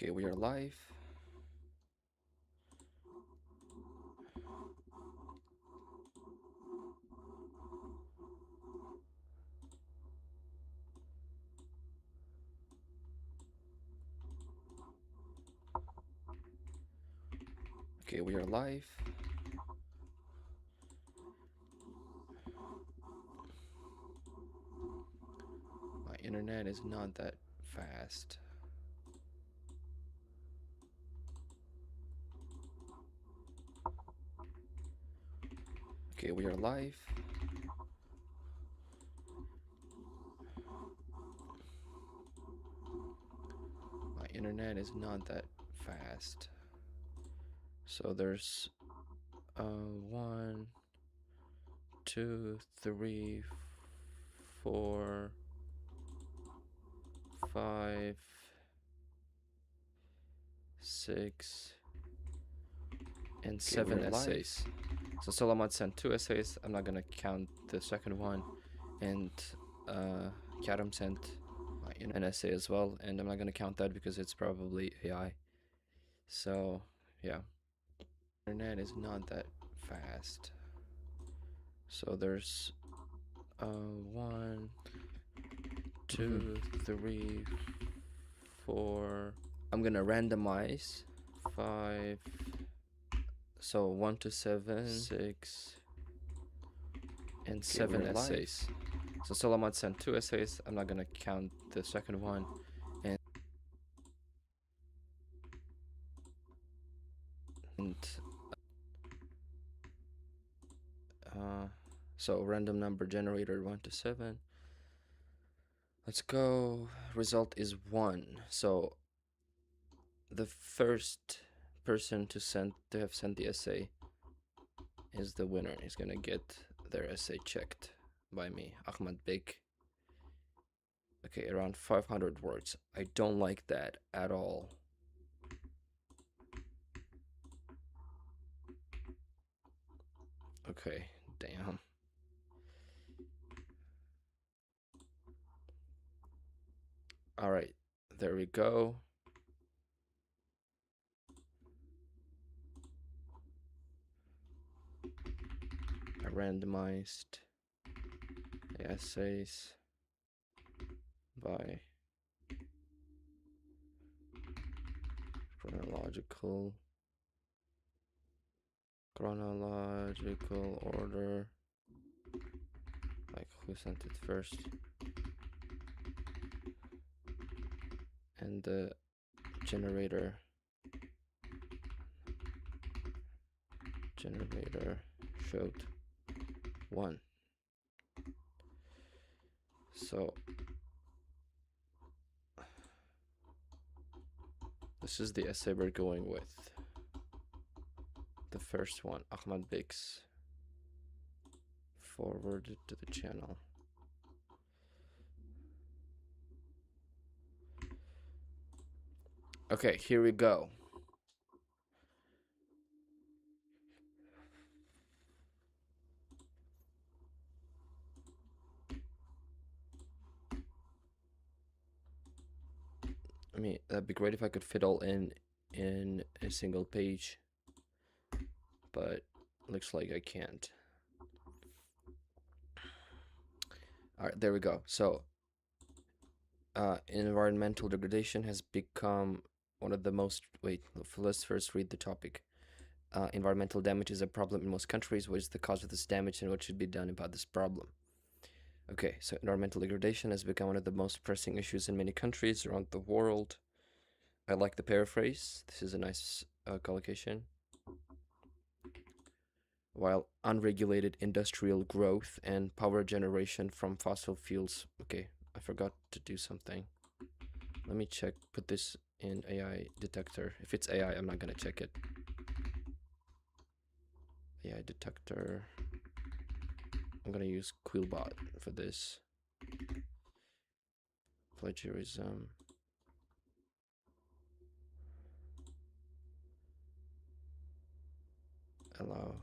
Okay, we are live. Okay, we are live. My internet is not that fast. Okay, we are live. My internet is not that fast. So there's 1, 2, 3, 4, 5, 6, and 7 essays. So Solomon sent 2 essays. I'm not gonna count the second one. And Karam sent an essay as well, and I'm not gonna count that because it's probably AI. So yeah, internet is not that fast. So there's 1, 2, 3, 4. I'm gonna randomize 5. So 1 to 7, 6, and 7 essays. So Solomon sent 2 essays. I'm not gonna count the second one. And so random number generator 1 to 7. Let's go. Result is 1. So the first person to have sent the essay is the winner. He's gonna get their essay checked by me, Ahmad Bek. Okay, around 500 words. I don't like that at all. Okay, damn. All right, there we go. I randomized the essays by chronological order, like who sent it first, and the generator showed 1. So this is the essay we're going with. The first one, Ahmad Bek's, forwarded to the channel. Okay, here we go. I mean, that'd be great if I could fit all in a single page, but looks like I can't. All right, there we go. So environmental degradation has become one of the most, let's first read the topic. Environmental damage is a problem in most countries. What is the cause of this damage and what should be done about this problem? Okay, so environmental degradation has become one of the most pressing issues in many countries around the world. I like the paraphrase. This is a nice collocation. While unregulated industrial growth and power generation from fossil fuels. Okay, I forgot to do something. Let me check, put this in AI detector. If it's AI, I'm not gonna check it. AI detector. I'm gonna use Quillbot for this. Plagiarism. Allow.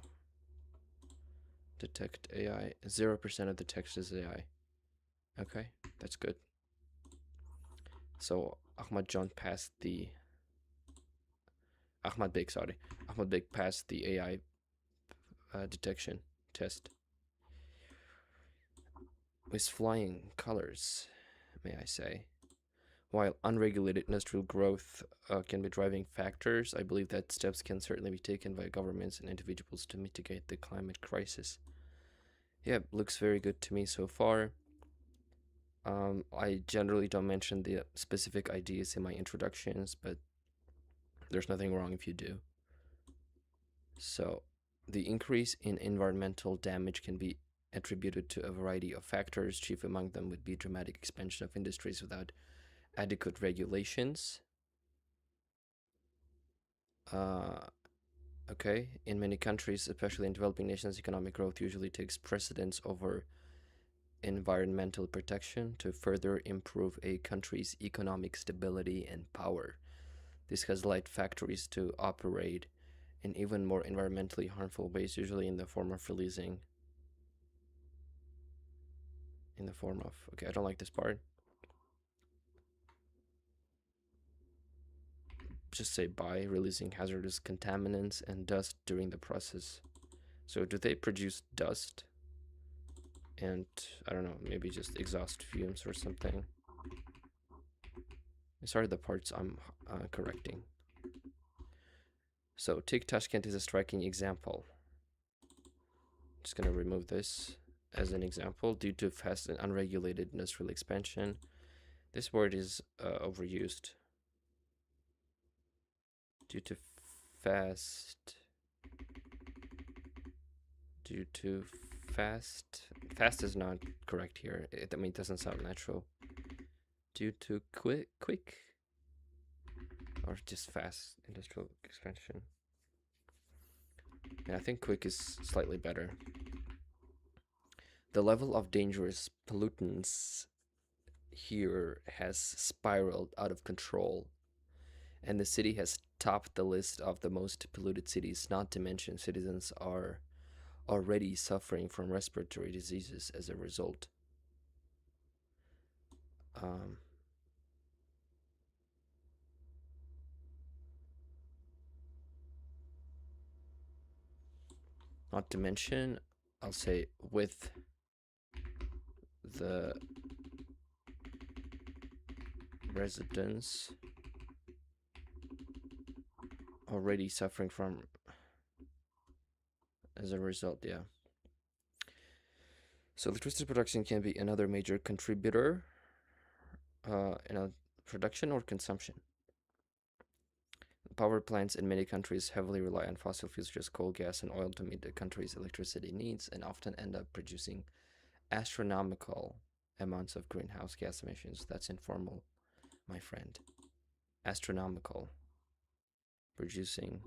Detect AI. 0% of the text is AI. Okay, that's good. So Ahmad John passed the Ahmad Beg, sorry. Ahmad Beg passed the AI detection test with flying colors, may I say. While unregulated industrial growth can be driving factors, I believe that steps can certainly be taken by governments and individuals to mitigate the climate crisis. Yeah, looks very good to me so far. I generally don't mention the specific ideas in my introductions, but there's nothing wrong if you do. So, the increase in environmental damage can be attributed to a variety of factors. Chief among them would be dramatic expansion of industries without adequate regulations. Uh, okay, in many countries, especially in developing nations, economic growth usually takes precedence over environmental protection to further improve a country's economic stability and power. This has led factories to operate in even more environmentally harmful ways, usually in the form of releasing. Okay, I don't like this part. Just say by releasing hazardous contaminants and dust during the process. So, do they produce dust? And I don't know, maybe just exhaust fumes or something. These are the parts I'm correcting. So, take Tashkent is a striking example. Just gonna remove this as an example. Due to fast and unregulated industrial expansion, this word is overused. Due to fast. Due to fast. Fast is not correct here. I mean, it doesn't sound natural. Due to quick, or just fast industrial expansion. Yeah, I think quick is slightly better. The level of dangerous pollutants here has spiraled out of control, and the city has topped the list of the most polluted cities, not to mention citizens are already suffering from respiratory diseases as a result. Um, Not to mention, I'll say with the residents already suffering from as a result, yeah. So electricity production can be another major contributor in a production or consumption. Power plants in many countries heavily rely on fossil fuels such as coal, gas, and oil to meet the country's electricity needs and often end up producing astronomical amounts of greenhouse gas emissions. That's informal, my friend. Astronomical. Producing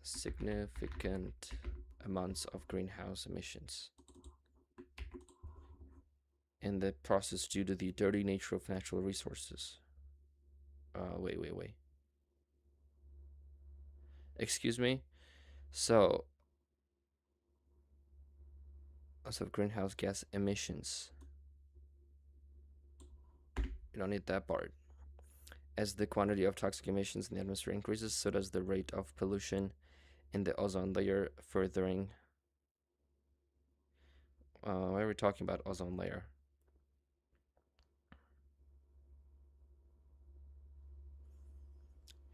significant amounts of greenhouse emissions. In the process due to the dirty nature of natural resources. Wait. Excuse me? So, of greenhouse gas emissions. You don't need that part. As the quantity of toxic emissions in the atmosphere increases, so does the rate of pollution in the ozone layer, furthering. Why are we talking about ozone layer?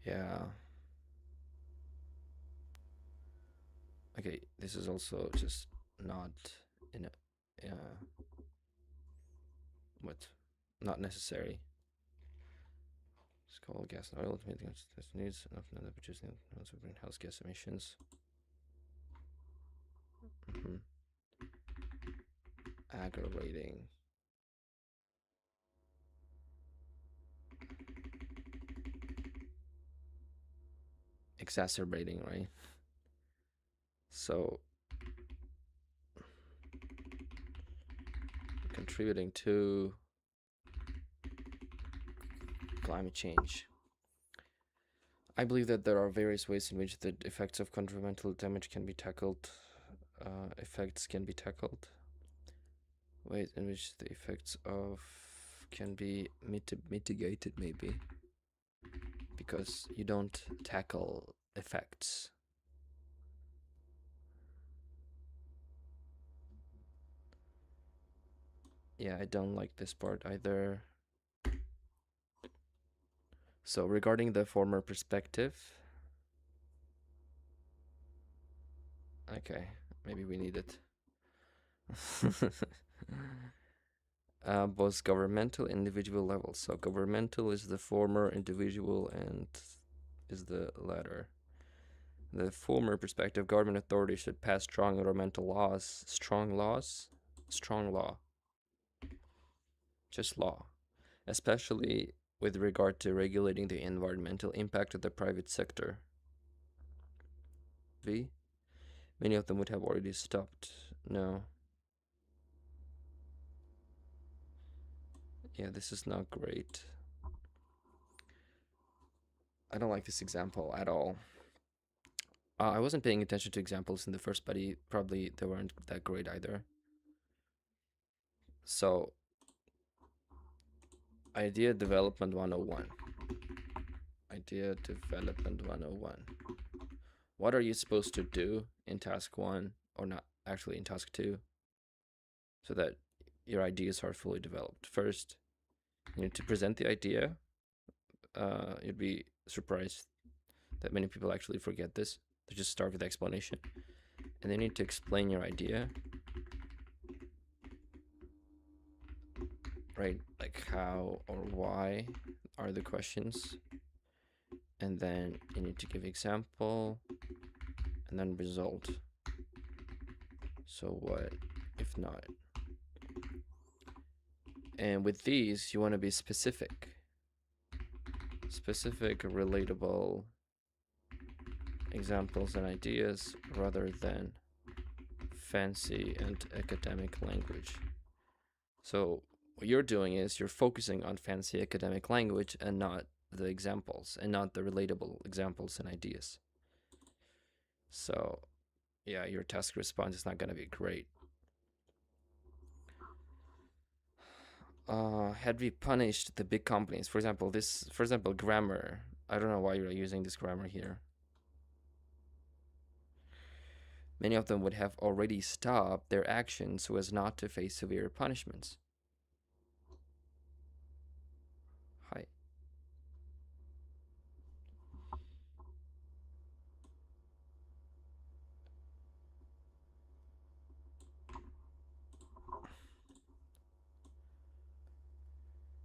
Yeah. Okay, this is also just not in a. What? Not necessary. It's coal, gas, and oil to meet the needs of another producing amounts of greenhouse gas emissions. Aggravating. Exacerbating, right? So, contributing to climate change. I believe that there are various ways in which the effects of environmental damage can be tackled. Ways in which the effects of can be mitigated, maybe. because you don't tackle effects. Yeah, I don't like this part either. So regarding the former perspective, okay, maybe we need it. Both governmental and individual levels. So governmental is the former, individual and is the latter. The former perspective, government authorities should pass strong environmental laws. Strong laws? Strong law. Just law. Especially with regard to regulating the environmental impact of the private sector. V? Many of them would have already stopped. No. Yeah, this is not great. I don't like this example at all. I wasn't paying attention to examples in the first, but probably they weren't that great either. So, idea development 101. Idea development 101. What are you supposed to do in task 1, or not actually in task 2, so that your ideas are fully developed? First, you need to present the idea. You'd be surprised that many people actually forget this. They just start with the explanation. And then you need to explain your idea. Right? Like how or why are the questions. And then you need to give example. And then result. So what if not? And with these, you want to be specific. Specific, relatable examples and ideas rather than fancy and academic language. So what you're doing is you're focusing on fancy academic language and not the examples and not the relatable examples and ideas. So yeah, your task response is not going to be great. Had we punished the big companies, for example, grammar, I don't know why you're using this grammar here. Many of them would have already stopped their actions so as not to face severe punishments. Hi.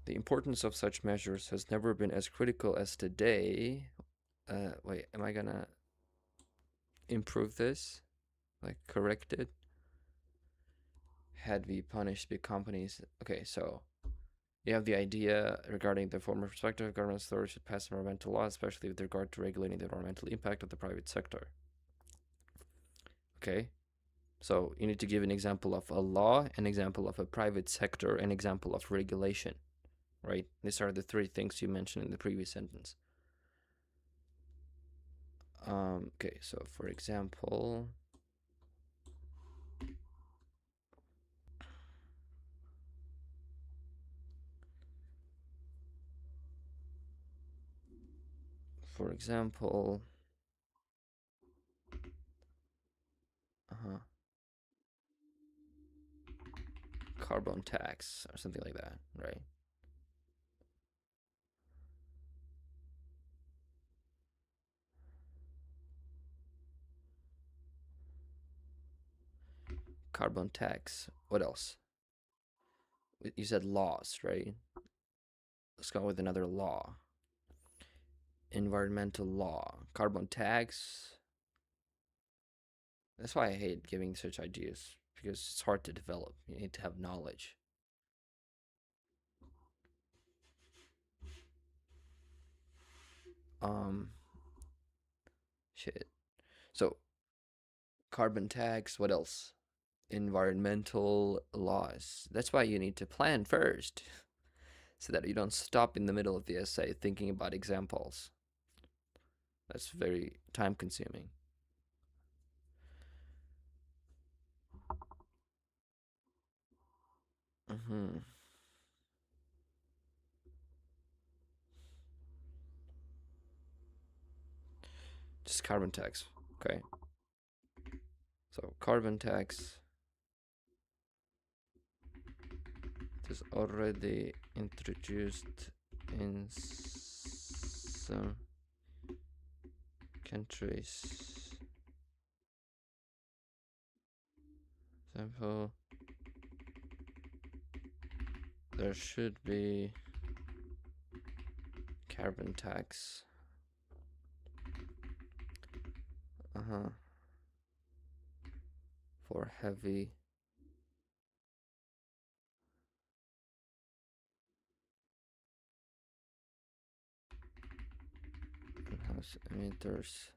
The importance of such measures has never been as critical as today. Wait, am I gonna improve this? Like, correct it? Had we punished big companies? Okay, so you have the idea regarding the former perspective, government authorities should pass environmental laws, especially with regard to regulating the environmental impact of the private sector. Okay, so you need to give an example of a law, an example of a private sector, an example of regulation, right? These are the three things you mentioned in the previous sentence. Okay, so for example, carbon tax or something like that, right? Carbon tax. What else? You said laws, right? Let's go with another law. Environmental law. Carbon tax. That's why I hate giving such ideas, because it's hard to develop. You need to have knowledge. Shit. So, carbon tax, what else? Environmental laws. That's why you need to plan first, so that you don't stop in the middle of the essay thinking about examples. That's very time consuming. Just carbon tax. Okay. So carbon tax is already introduced in some countries. Example, there should be carbon tax. For heavy greenhouse emitters.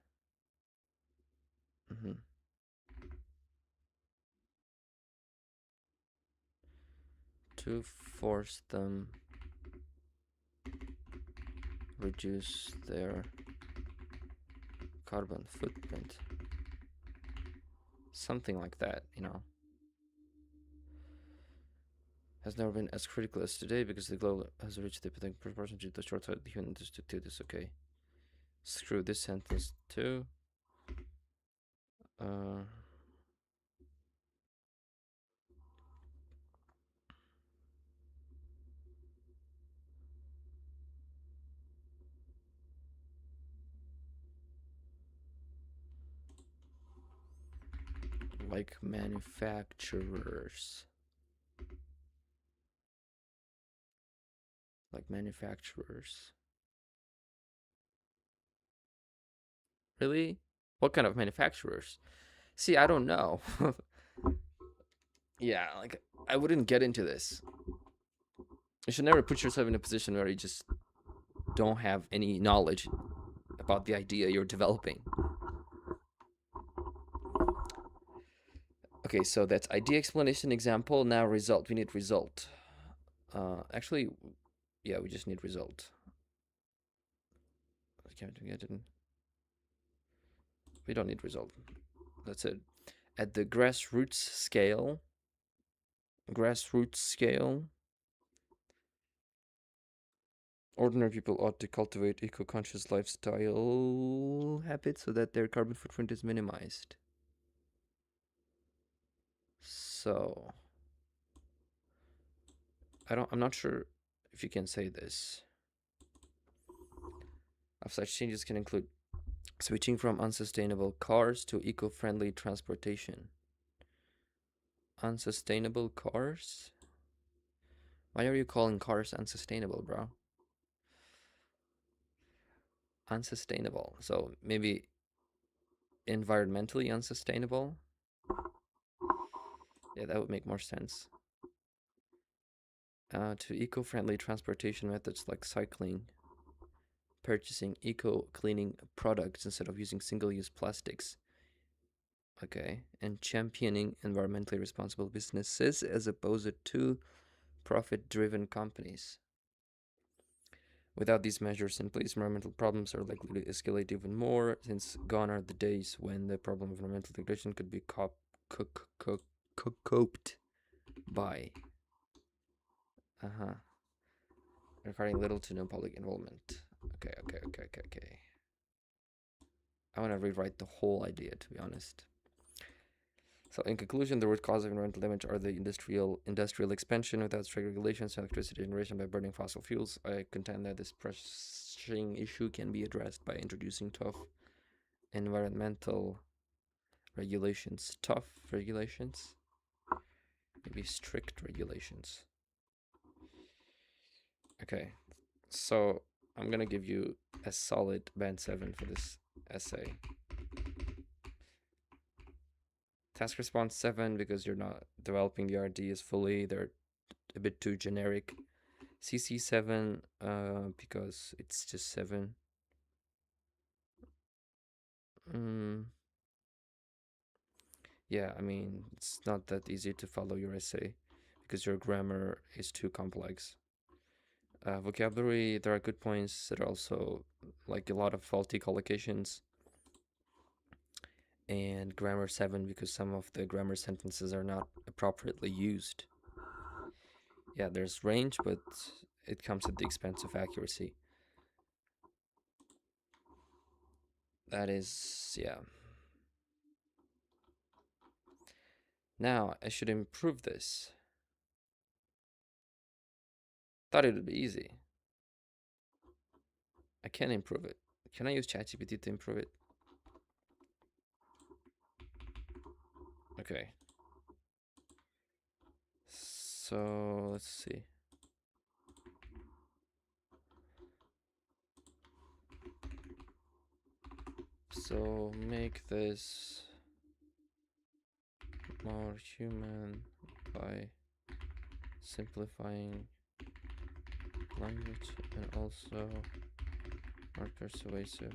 To force them reduce their carbon footprint. Something like that, you know. Has never been as critical as today because the globe has reached the proportion to the short side of the human to this. Okay. Screw this sentence too. Like manufacturers. Like manufacturers. Really? What kind of manufacturers? See, I don't know. Yeah, like, I wouldn't get into this. You should never put yourself in a position where you just don't have any knowledge about the idea you're developing. Okay, so that's idea, explanation, example. Now result. We need result. Actually, yeah, we just need result. We don't need result. That's it. At the grassroots scale, ordinary people ought to cultivate eco-conscious lifestyle habits so that their carbon footprint is minimized. So, I'm not sure if you can say this. Of such changes can include switching from unsustainable cars to eco-friendly transportation. Unsustainable cars? Why are you calling cars unsustainable, bro? Unsustainable. So maybe environmentally unsustainable? Yeah, that would make more sense. To eco-friendly transportation methods like cycling, purchasing eco-cleaning products instead of using single-use plastics. Okay, and championing environmentally responsible businesses as opposed to profit-driven companies. Without these measures in place, environmental problems are likely to escalate even more, since gone are the days when the problem of environmental degradation could be coped by. Requiring little to no public involvement. Okay. I want to rewrite the whole idea, to be honest. So in conclusion, the root cause of environmental damage are the industrial expansion without strict regulations, electricity generation by burning fossil fuels. I contend that this pressing issue can be addressed by introducing tough environmental regulations. Tough regulations? Maybe strict regulations. Okay, so I'm gonna give you a solid band 7 for this essay. Task response 7 because you're not developing the RDs fully. They're a bit too generic. CC 7 because it's just 7. Yeah, I mean, it's not that easy to follow your essay because your grammar is too complex. Vocabulary, there are good points. There are also like a lot of faulty collocations. And grammar 7 because some of the grammar sentences are not appropriately used. Yeah, there's range, but it comes at the expense of accuracy. That is, yeah. Now I should improve this. Thought it would be easy. I can improve it. Can I use ChatGPT to improve it? Okay. So let's see. So make this more human by simplifying language and also more persuasive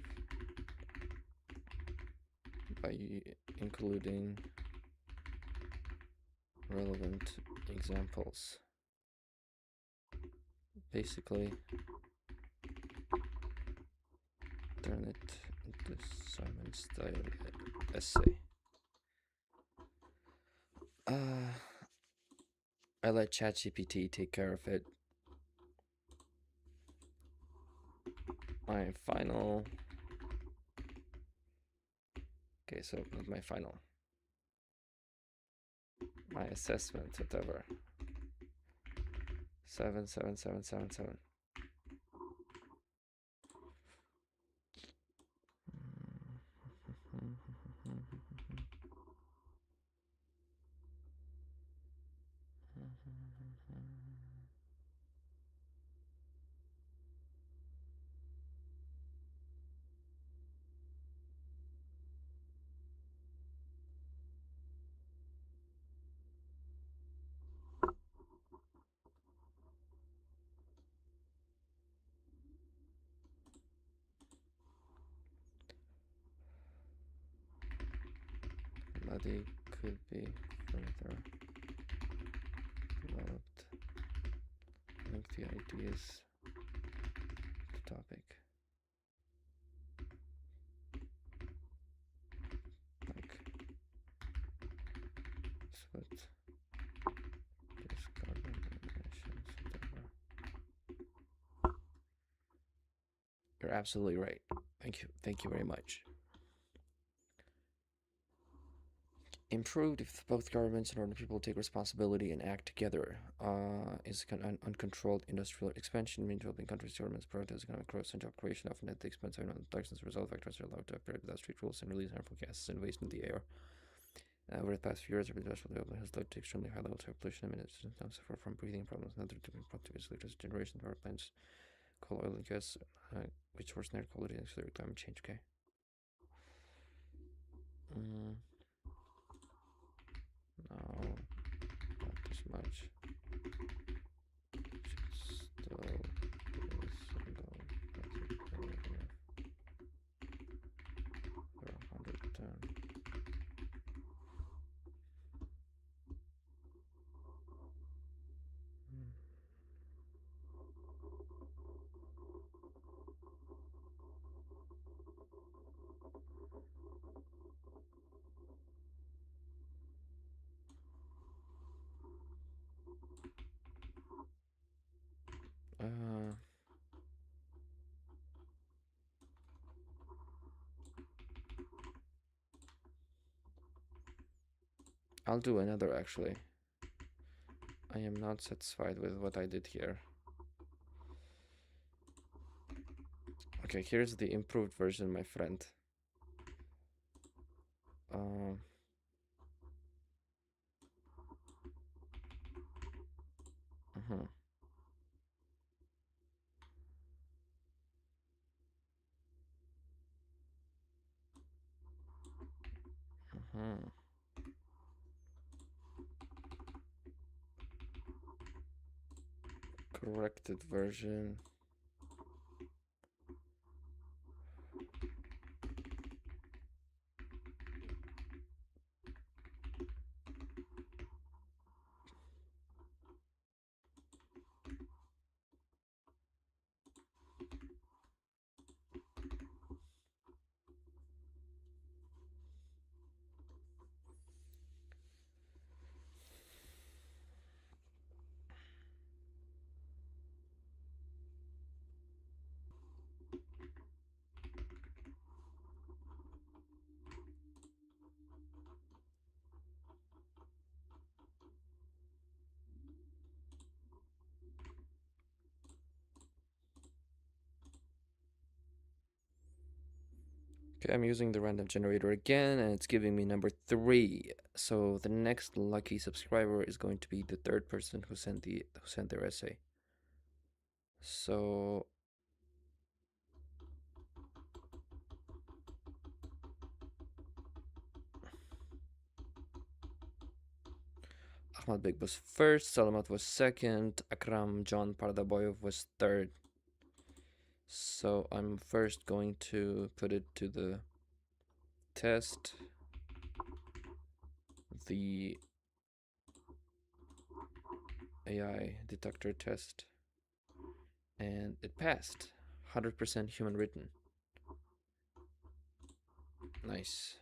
by including relevant examples. Basically, turn it into Simon style essay. I let ChatGPT take care of it. My final. Okay, so not my final. My assessment, whatever. 77777. Bloody could be further developed. Link the ideas to topic. Like split this carbon emissions, whatever. You're absolutely right. Thank you. Thank you very much. Improved if both governments and ordinary people take responsibility and act together. Is uncontrolled industrial expansion, mean developing countries' governments prioritize economic growth and job creation, often at the expense of environmental protection. As a result, factories are allowed to operate without strict rules and release harmful gases and waste into the air. Over the past few years, industrial development has led to extremely high levels of pollution. Many citizens now suffer from breathing problems and other productive electricity generation power plants, coal, oil, and gas, which worsen air quality and accelerate climate change. Okay. No, not this much. Still be a single basic paragraph for 110. I'll do another actually. I am not satisfied with what I did here. Okay, here's the improved version, my friend. Uh-huh. Uh-huh. Corrected version. Okay, I'm using the random generator again, and it's giving me number 3. So the next lucky subscriber is going to be the third person who sent their essay. So Ahmad Beg was first, Salamat was second, Akram John Pardaboyev was third. So I'm first going to put it to the test, the AI detector test, and it passed. 100% human written. Nice.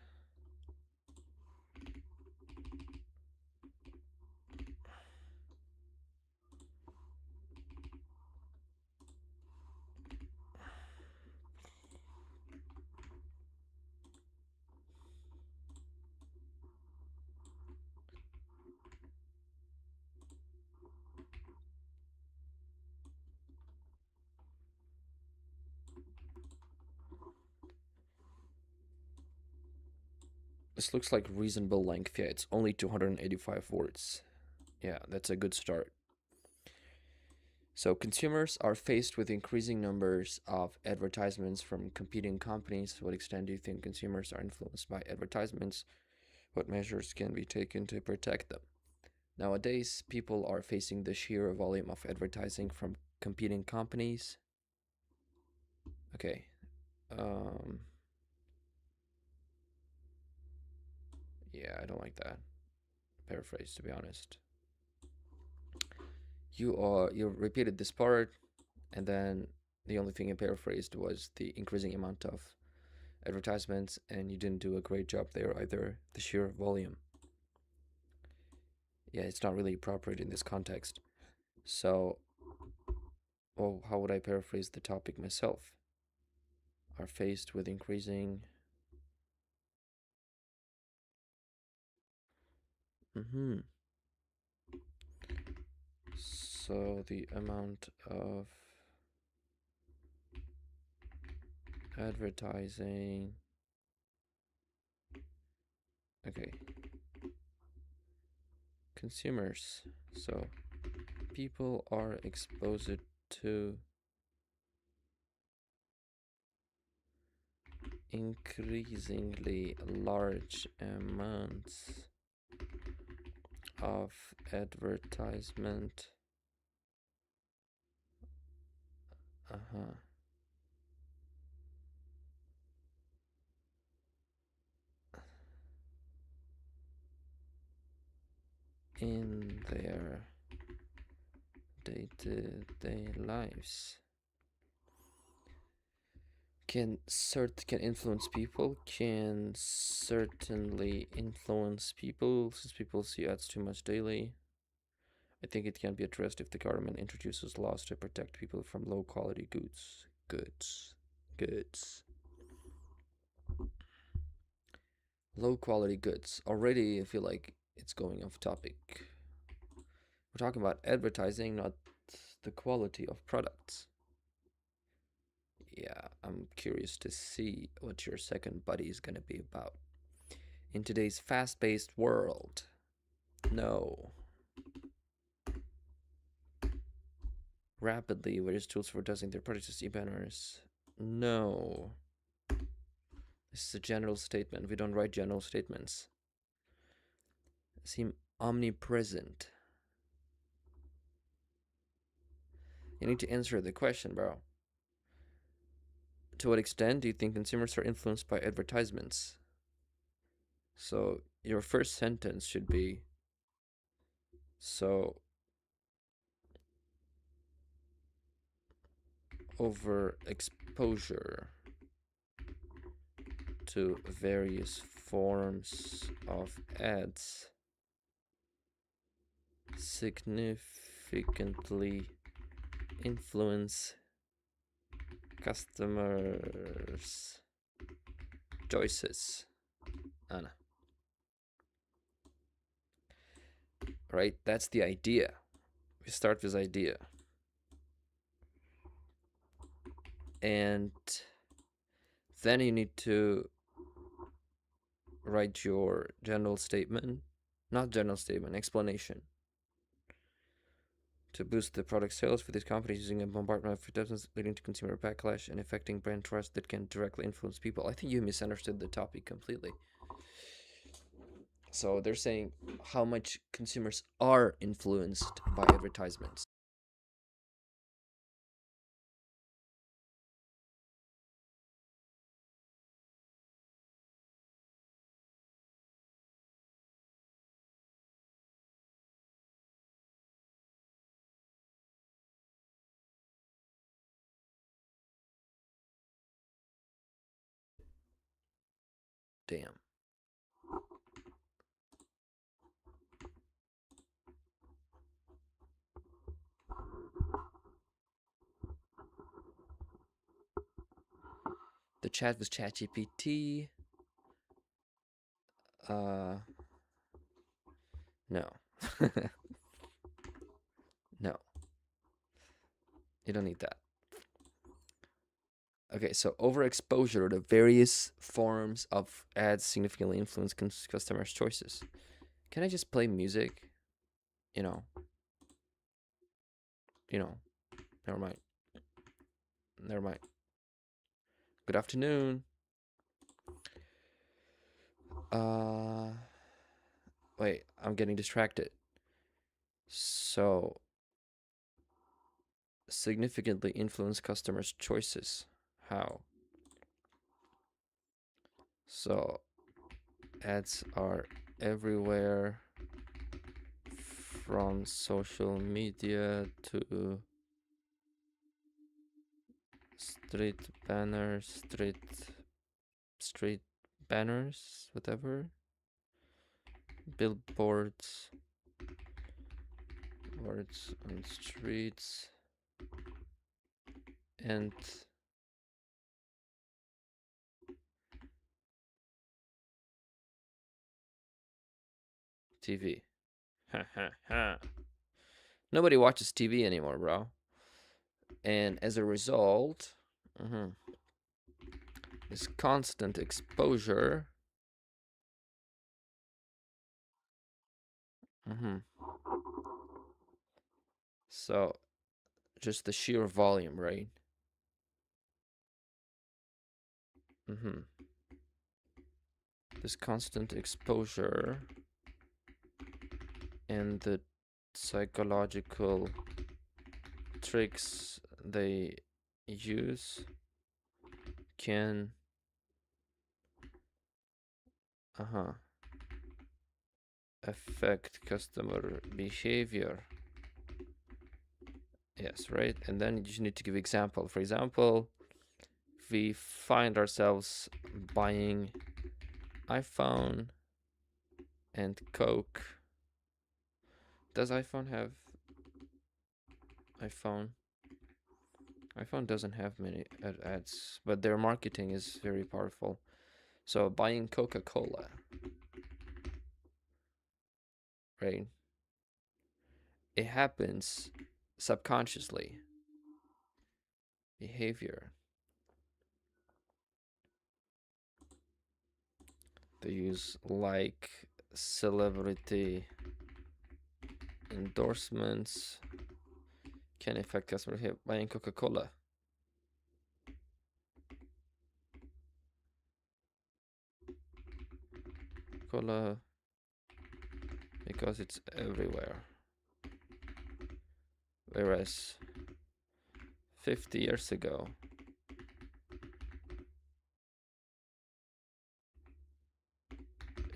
This looks like reasonable length. Yeah, it's only 285 words. Yeah, that's a good start. So consumers are faced with increasing numbers of advertisements from competing companies. To what extent do you think consumers are influenced by advertisements? What measures can be taken to protect them? Nowadays, people are facing the sheer volume of advertising from competing companies. Okay. Yeah, I don't like that paraphrase, to be honest. You repeated this part, and then the only thing you paraphrased was the increasing amount of advertisements, and you didn't do a great job there either. The sheer volume. Yeah, it's not really appropriate in this context. So, well, how would I paraphrase the topic myself? Are faced with increasing. So the amount of advertising. Okay. Consumers. So people are exposed to increasingly large amounts of advertisement. In their day-to-day lives. Can influence people? Can certainly influence people, since people see ads too much daily. I think it can be addressed if the government introduces laws to protect people from low quality goods. Goods. Low quality goods. Already I feel like it's going off topic. We're talking about advertising, not the quality of products. Yeah, I'm curious to see what your second buddy is gonna be about. In today's fast-paced world. No. Rapidly, various tools for testing their products, e-banners. No. This is a general statement. We don't write general statements. Seem omnipresent. You need to answer the question, bro. To what extent do you think consumers are influenced by advertisements? So your first sentence should be, so overexposure to various forms of ads significantly influence customers' choices. Anna. Right? That's the idea. We start with idea. And Then you need to write your general statement, not general statement, explanation. To boost the product sales for these companies using a bombardment of advertisements leading to consumer backlash and affecting brand trust that can directly influence people. I think you misunderstood the topic completely. So they're saying how much consumers are influenced by advertisements. Damn. The chat was ChatGPT. No. No. You don't need that. Okay, so overexposure to various forms of ads significantly influence customers' choices. Can I just play music? You know, you know, never mind. Never mind. Good afternoon. Uh, wait, I'm getting distracted. So, significantly influence customers' choices. How? So, ads are everywhere from social media to street banners, street banners, whatever, billboards, words on streets, and TV. Ha ha ha. Nobody watches TV anymore, bro. And as a result, this constant exposure. So, just the sheer volume, right? This constant exposure and the psychological tricks they use can affect customer behavior. Yes, right. And then you just need to give example. For example, if we find ourselves buying iPhone and Coke. Does iPhone have iPhone? iPhone doesn't have many ads, but their marketing is very powerful. So buying Coca-Cola, right? It happens subconsciously. Behavior. They use like celebrity endorsements can affect customer behavior. Buying Coca-Cola. Cola because it's everywhere. Whereas 50 years ago,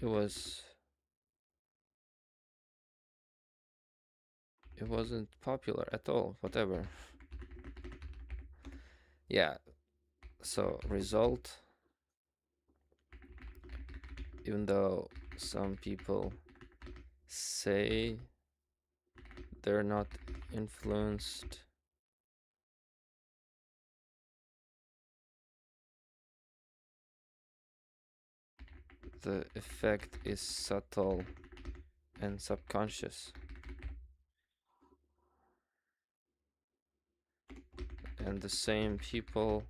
it wasn't popular at all, whatever. Yeah, so result, even though some people say they're not influenced, the effect is subtle and subconscious. And the same people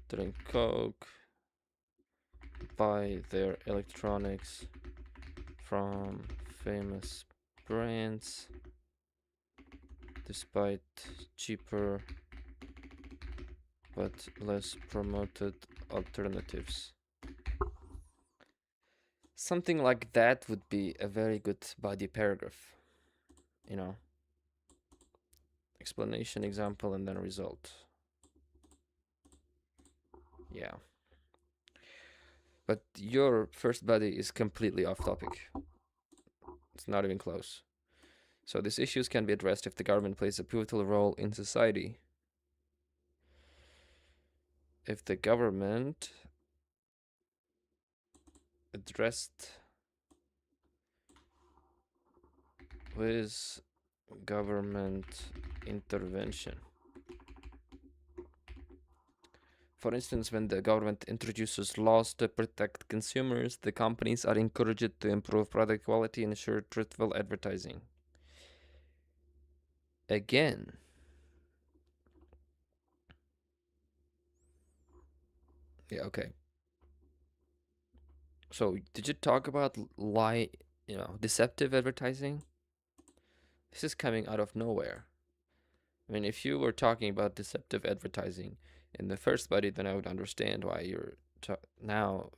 drink Coke, buy their electronics from famous brands, despite cheaper but less promoted alternatives. Something like that would be a very good body paragraph. You know, explanation, example, and then result. Yeah. But your first body is completely off topic. It's not even close. So these issues can be addressed if the government plays a pivotal role in society. If the government addressed with government intervention. For instance, when the government introduces laws to protect consumers, the companies are encouraged to improve product quality and ensure truthful advertising. Again, yeah, okay. So, did you talk about deceptive advertising? This is coming out of nowhere. I mean, if you were talking about deceptive advertising in the first body, then I would understand why you're now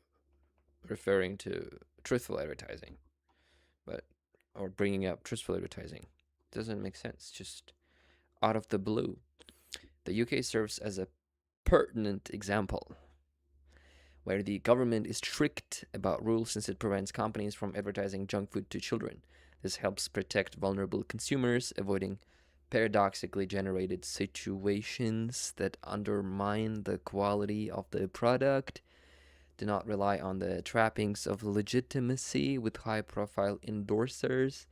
referring to truthful advertising, or bringing up truthful advertising. Doesn't make sense. Just out of the blue. The UK serves as a pertinent example where the government is strict about rules since it prevents companies from advertising junk food to children. This helps protect vulnerable consumers, avoiding paradoxically generated situations that undermine the quality of the product. Do not rely on the trappings of legitimacy with high profile endorsers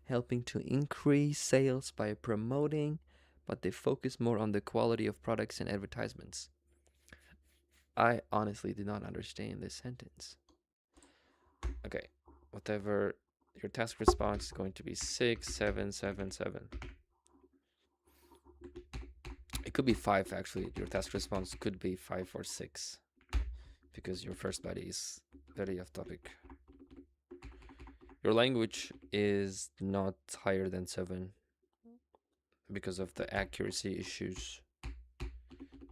helping to increase sales by promoting, but they focus more on the quality of products and advertisements. I honestly did not understand this sentence. Okay, whatever. Your task response is going to be 6777. It could be 5 actually. Your task response could be 5 or 6 because your first body is very off topic. Your language is not higher than 7 because of the accuracy issues,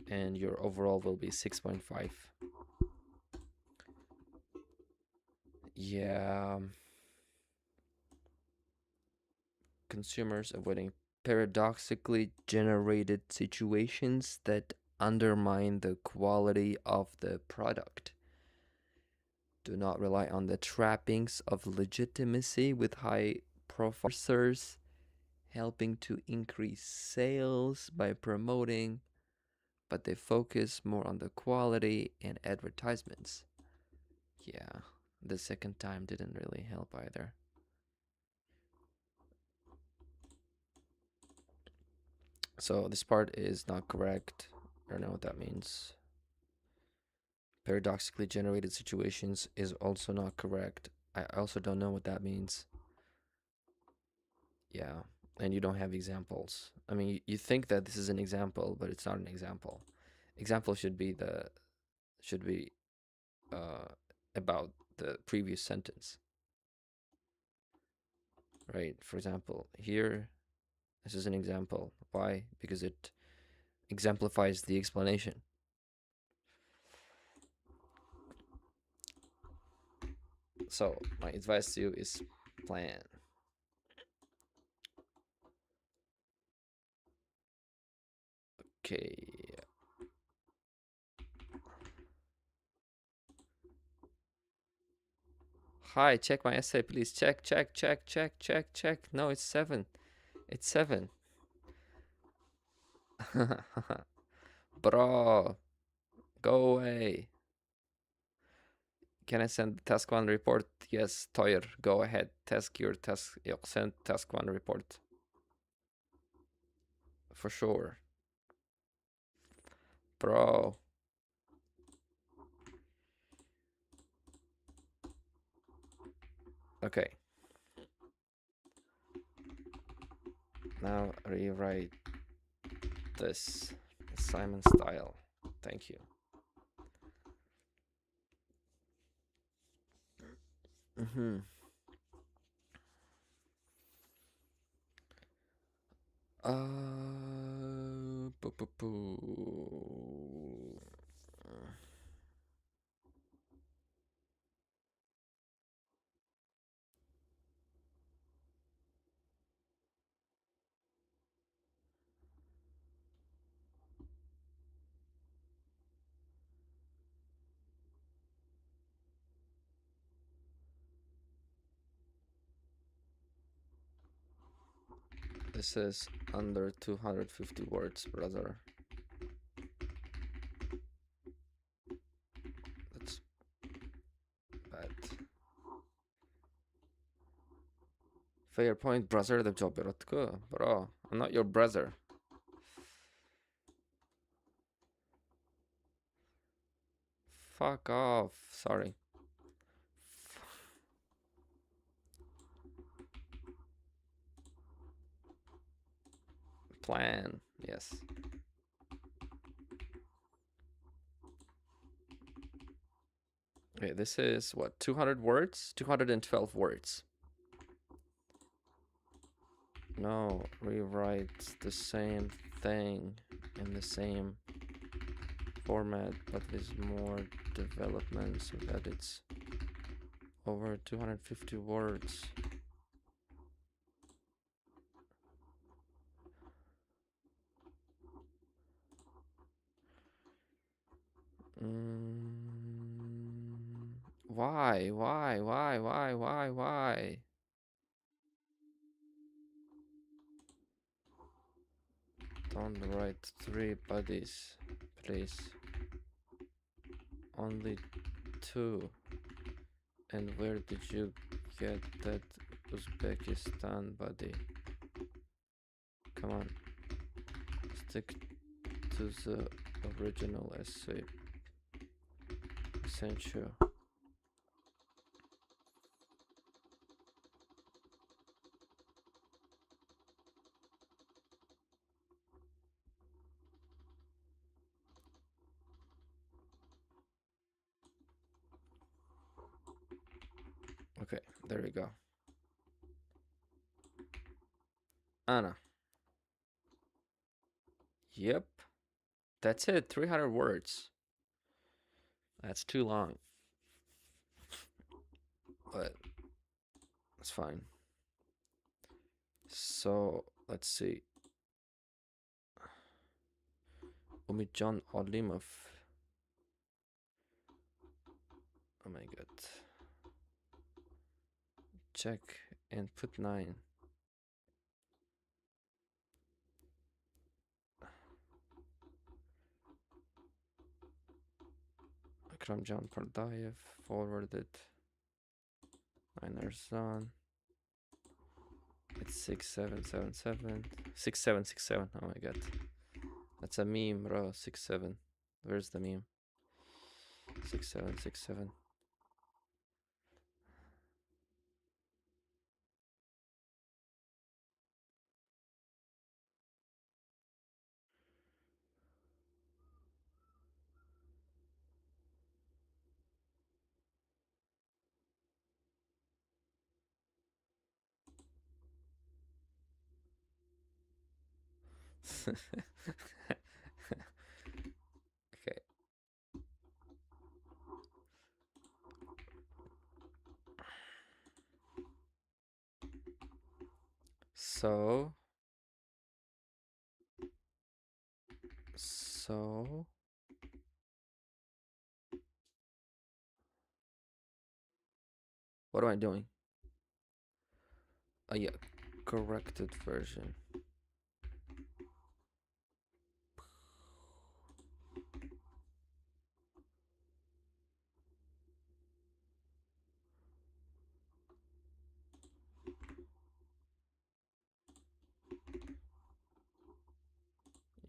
and your overall will be 6.5. Yeah. Consumers avoiding paradoxically generated situations that undermine the quality of the product. Do not rely on the trappings of legitimacy with high profiles helping to increase sales by promoting, but they focus more on the quality and advertisements. Yeah, the second time didn't really help either. So this part is not correct. I don't know what that means. Paradoxically generated situations is also not correct. I also don't know what that means. Yeah, and you don't have examples. I mean, you think that this is an example, but it's not an example. Example should be uh, about the previous sentence, right? For example, here, this is an example. Why? Because it exemplifies the explanation. So my advice to you is plan. Okay. Hi, check my essay, please. Check. No, it's 7. It's 7. Bro, go away. Can I send task 1 report? Yes, Toyer, go ahead. Send task 1 report. For sure. Bro. Okay. Now rewrite this assignment style. Thank you. Mm-hmm. Boo. This is under 250 words, brother. That's bad. Fair point, brother. The job bro. I'm not your brother. Fuck off. Sorry. Plan. Yes. Okay, this is what, 200 words? 212 words. No, rewrite the same thing in the same format, but with more development so that it's over 250 words. Why? Why? Don't write 3 bodies, please. Only 2. And where did you get that Uzbekistan body? Come on. Stick to the original essay. Sent you. Okay, there we go. Anna. Yep. That's it. 300 words. That's too long. But it's fine. So let's see. Umidjan Olimov. Oh my god. Check and put 9. Akramjan Pardayev forwarded. Einerzan. It's 6777. 6767. Oh my god. That's a meme, bro. 67. Where's the meme? 6767. Okay. So what am I doing? Oh yeah, corrected version.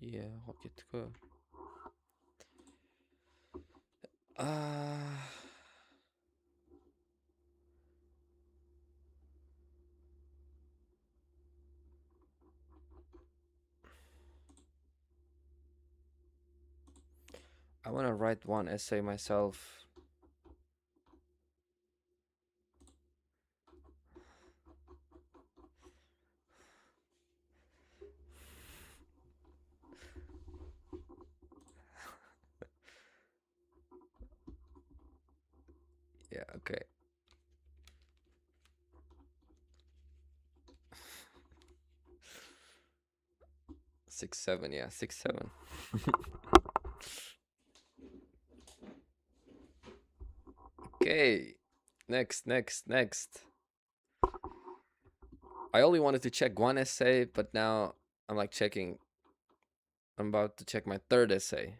Yeah, vakitku. I want to write one essay myself. Yeah, okay. Six, seven, yeah, 6, 7. Okay, next. I only wanted to check one essay, but now I'm like checking. I'm about to check my third essay.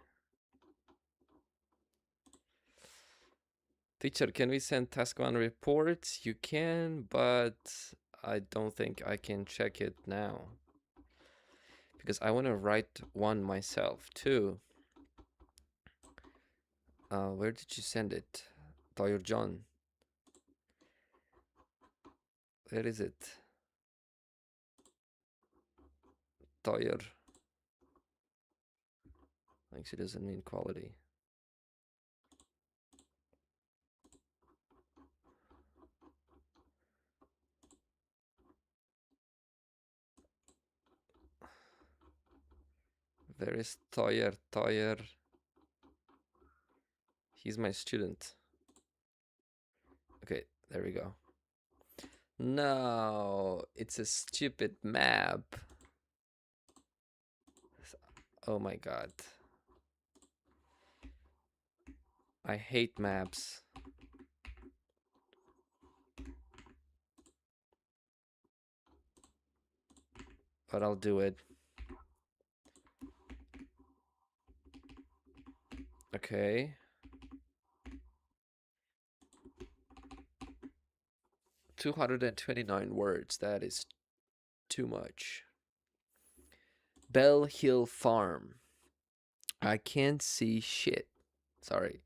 Teacher, can we send task one reports? You can, but I don't think I can check it now. Because I want to write one myself too. Where did you send it? Toyer John. Where is it? Toyer. Actually doesn't mean quality. Where is Toyer? Toyer. He's my student. Okay, there we go. No, it's a stupid map. Oh my god. I hate maps. But I'll do it. Okay. 229 words. That is too much. Bell Hill Farm. I can't see shit. Sorry.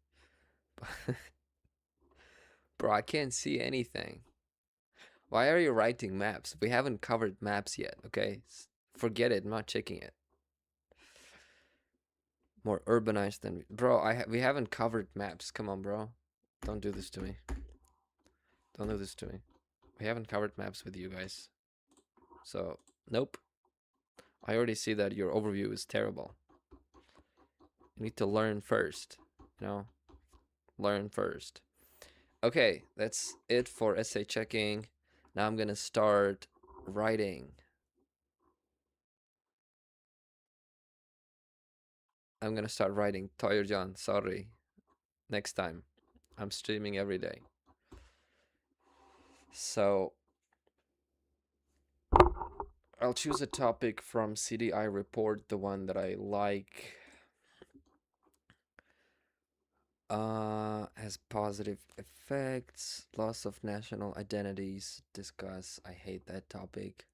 Bro, I can't see anything. Why are you writing maps? We haven't covered maps yet, okay? Forget it, I'm not checking it. More urbanized than... Bro, we haven't covered maps. Come on, bro. Don't do this to me. Don't do this to me. We haven't covered maps with you guys. So, nope. I already see that your overview is terrible. You need to learn first, you know? Learn first. Okay, that's it for essay checking. Now I'm gonna start writing. I'm gonna start writing. Toyerjan, sorry. Next time. I'm streaming every day. So I'll choose a topic from CDI report, the one that I like. Has positive effects, loss of national identities, discuss. I hate that topic.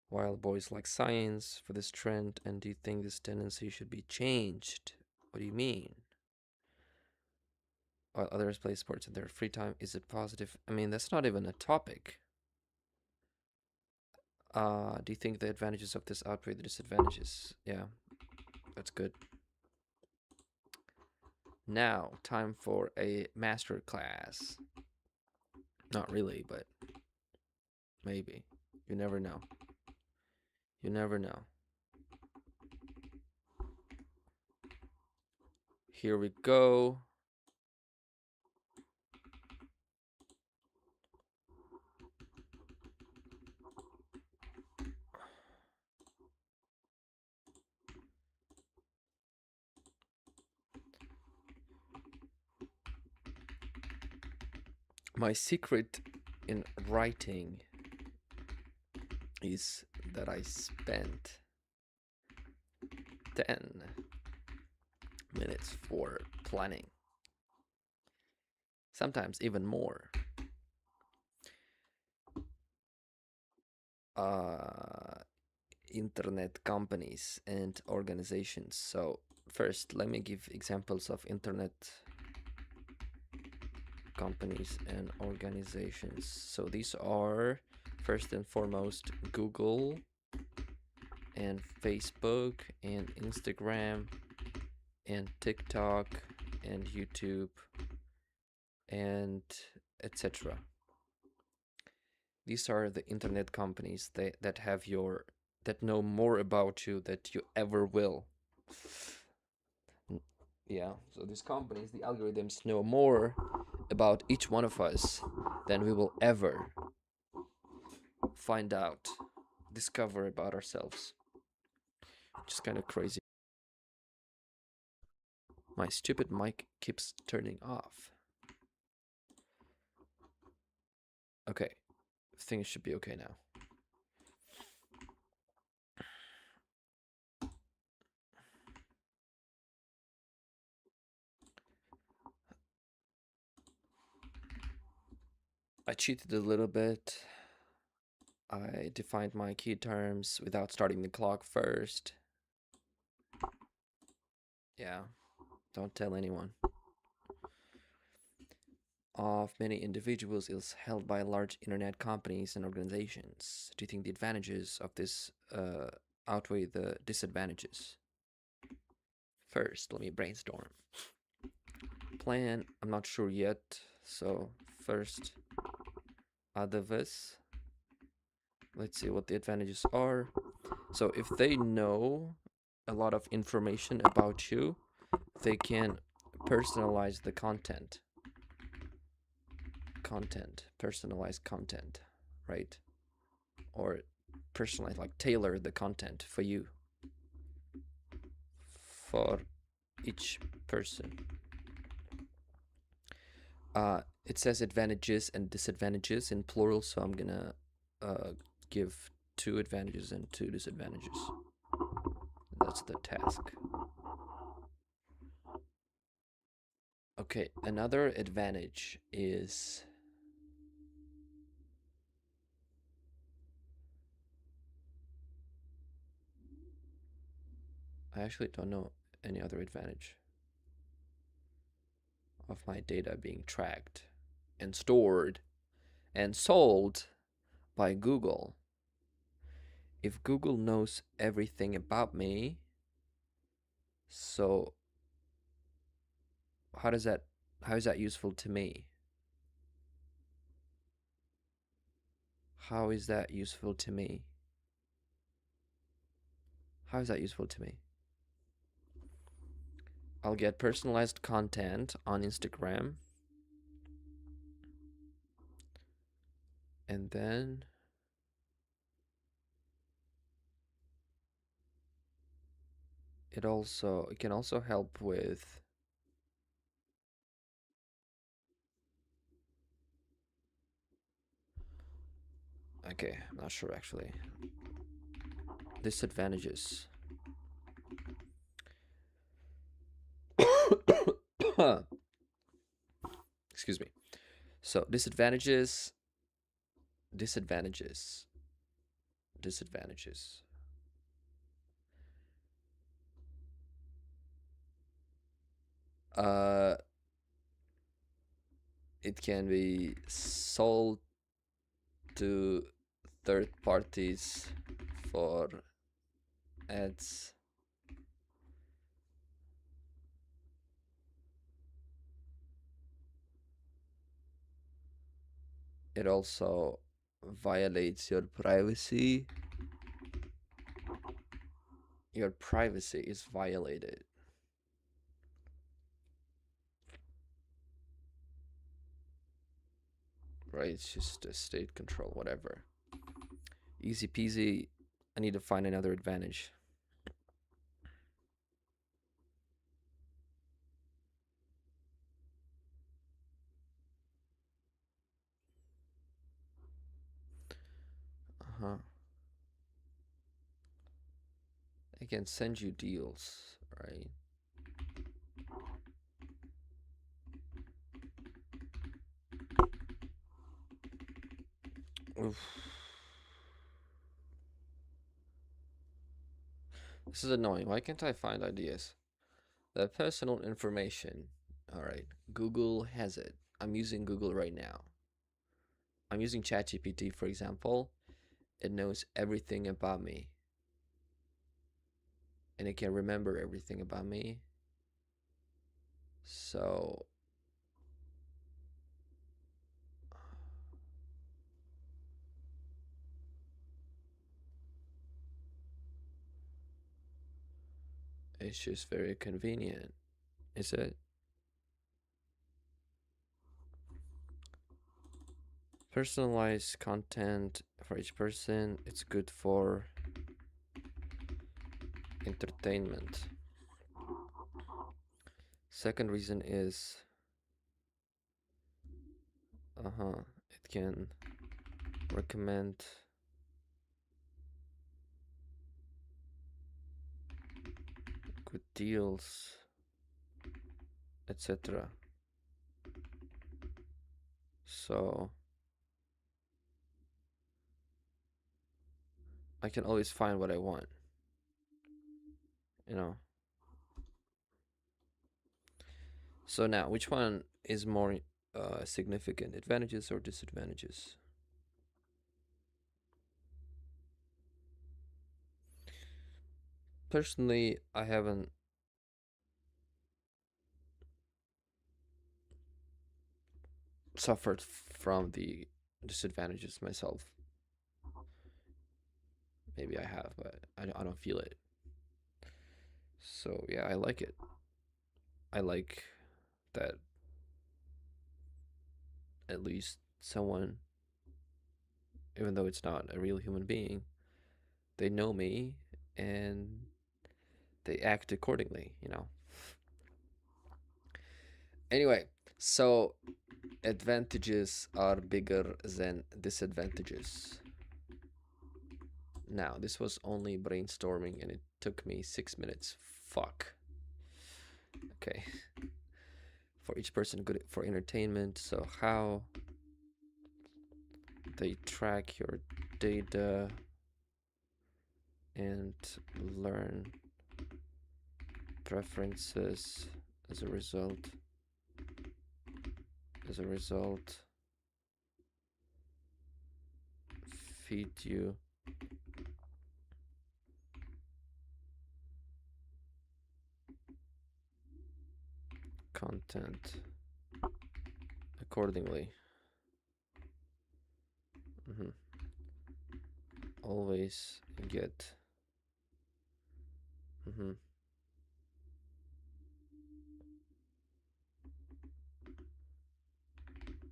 Wild boys like science for this trend, and do you think this tendency should be changed? What do you mean? While others play sports in their free time, is it positive? I mean, that's not even a topic. Do you think the advantages of this outweigh the disadvantages? Yeah, that's good. Now, time for a master class. Not really, but maybe. You never know. You never know. Here we go. My secret in writing is that I spent 10 minutes for planning. Sometimes even more. Internet companies and organizations. So first, let me give examples of internet companies and organizations. So these are first and foremost Google and Facebook and Instagram and TikTok and YouTube and etc. These are the internet companies that have that know more about you than you ever will. Yeah, so these companies, the algorithms know more about each one of us than we will ever find out, discover about ourselves. Which is kind of crazy. My stupid mic keeps turning off. Okay, things should be okay now. I cheated a little bit. I defined my key terms without starting the clock first. Yeah, don't tell anyone. Of many individuals is held by large internet companies and organizations. Do you think the advantages of this outweigh the disadvantages? First, let me brainstorm. Plan, I'm not sure yet. So first, others. Let's see what the advantages are. So if they know a lot of information about you, they can personalize the content. Personalized content, right? Or personalize, like tailor the content for you, for each person. It says advantages and disadvantages in plural, so I'm gonna give 2 advantages and 2 disadvantages. That's the task. Okay, another advantage is I actually don't know any other advantage of my data being tracked and stored and sold by Google. If Google knows everything about me, so how is that useful to me? How is that useful to me? How is that useful to me? I'll get personalized content on Instagram. And then it can also help with okay, I'm not sure actually. Disadvantages. Excuse me. So disadvantages. Uh, it can be sold to third parties for ads. It also violates your privacy. Your privacy is violated. Right? It's just a state control, whatever. Easy peasy. I need to find another advantage. Uh-huh. I can send you deals, right? Oof. This is annoying. Why can't I find ideas? The personal information. All right. Google has it. I'm using Google right now. I'm using ChatGPT, for example. It knows everything about me. And it can remember everything about me. So it's just very convenient. Is it? Personalized content for each person. It's good for entertainment. Second reason is it can recommend good deals, etc. So I can always find what I want, you know. So now, which one is more significant, advantages or disadvantages? Personally, I haven't suffered from the disadvantages myself. Maybe I have, but I don't feel it. So yeah, I like it. I like that at least someone, even though it's not a real human being, they know me and they act accordingly, you know. Anyway, so advantages are bigger than disadvantages. Now, this was only brainstorming and it took me 6 minutes. Fuck. Okay. For each person, good for entertainment. So, how they track your data and learn preferences as a result. Feed you content accordingly. Always get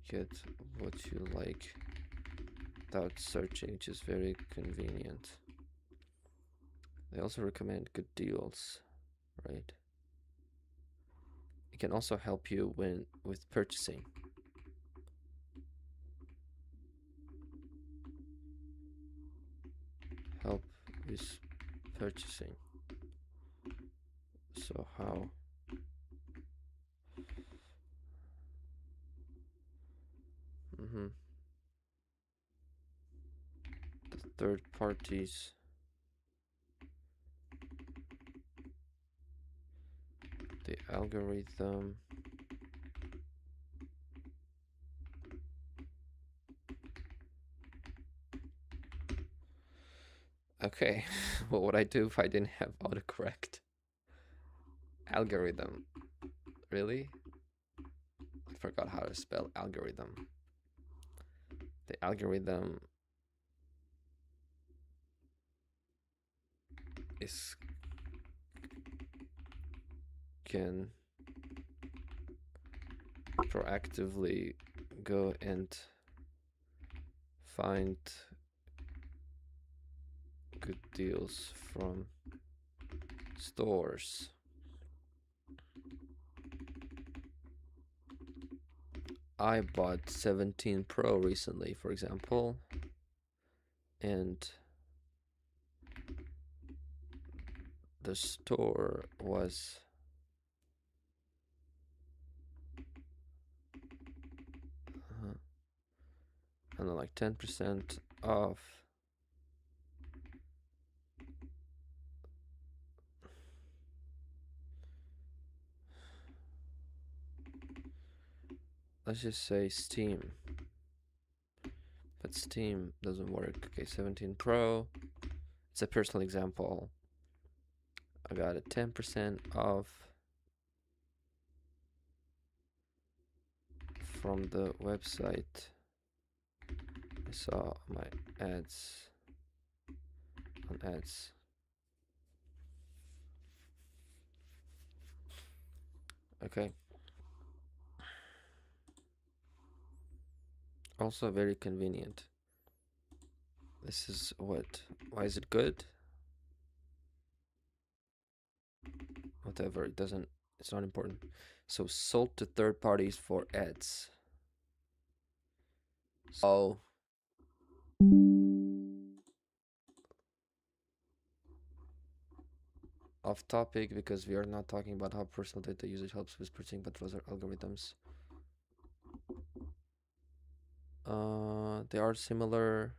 get what you like without searching, which is very convenient. They also recommend good deals, right? It can also help you with purchasing. Help with purchasing. So how? The third parties. The algorithm. Okay, what would I do if I didn't have autocorrect? Algorithm. Really? I forgot how to spell algorithm. The algorithm can proactively go and find good deals from stores. I bought 17 Pro recently, for example, and the store was I don't know, like 10% off. Let's just say Steam. But Steam doesn't work. Okay, 17 Pro. It's a personal example. I got a 10% off from the website. I saw my ads on ads. Okay. Also very convenient. This is what? Why is it good? Whatever, it doesn't, it's not important. So sold to third parties for ads. So off topic because we are not talking about how personal data usage helps with predicting but other algorithms. They are similar.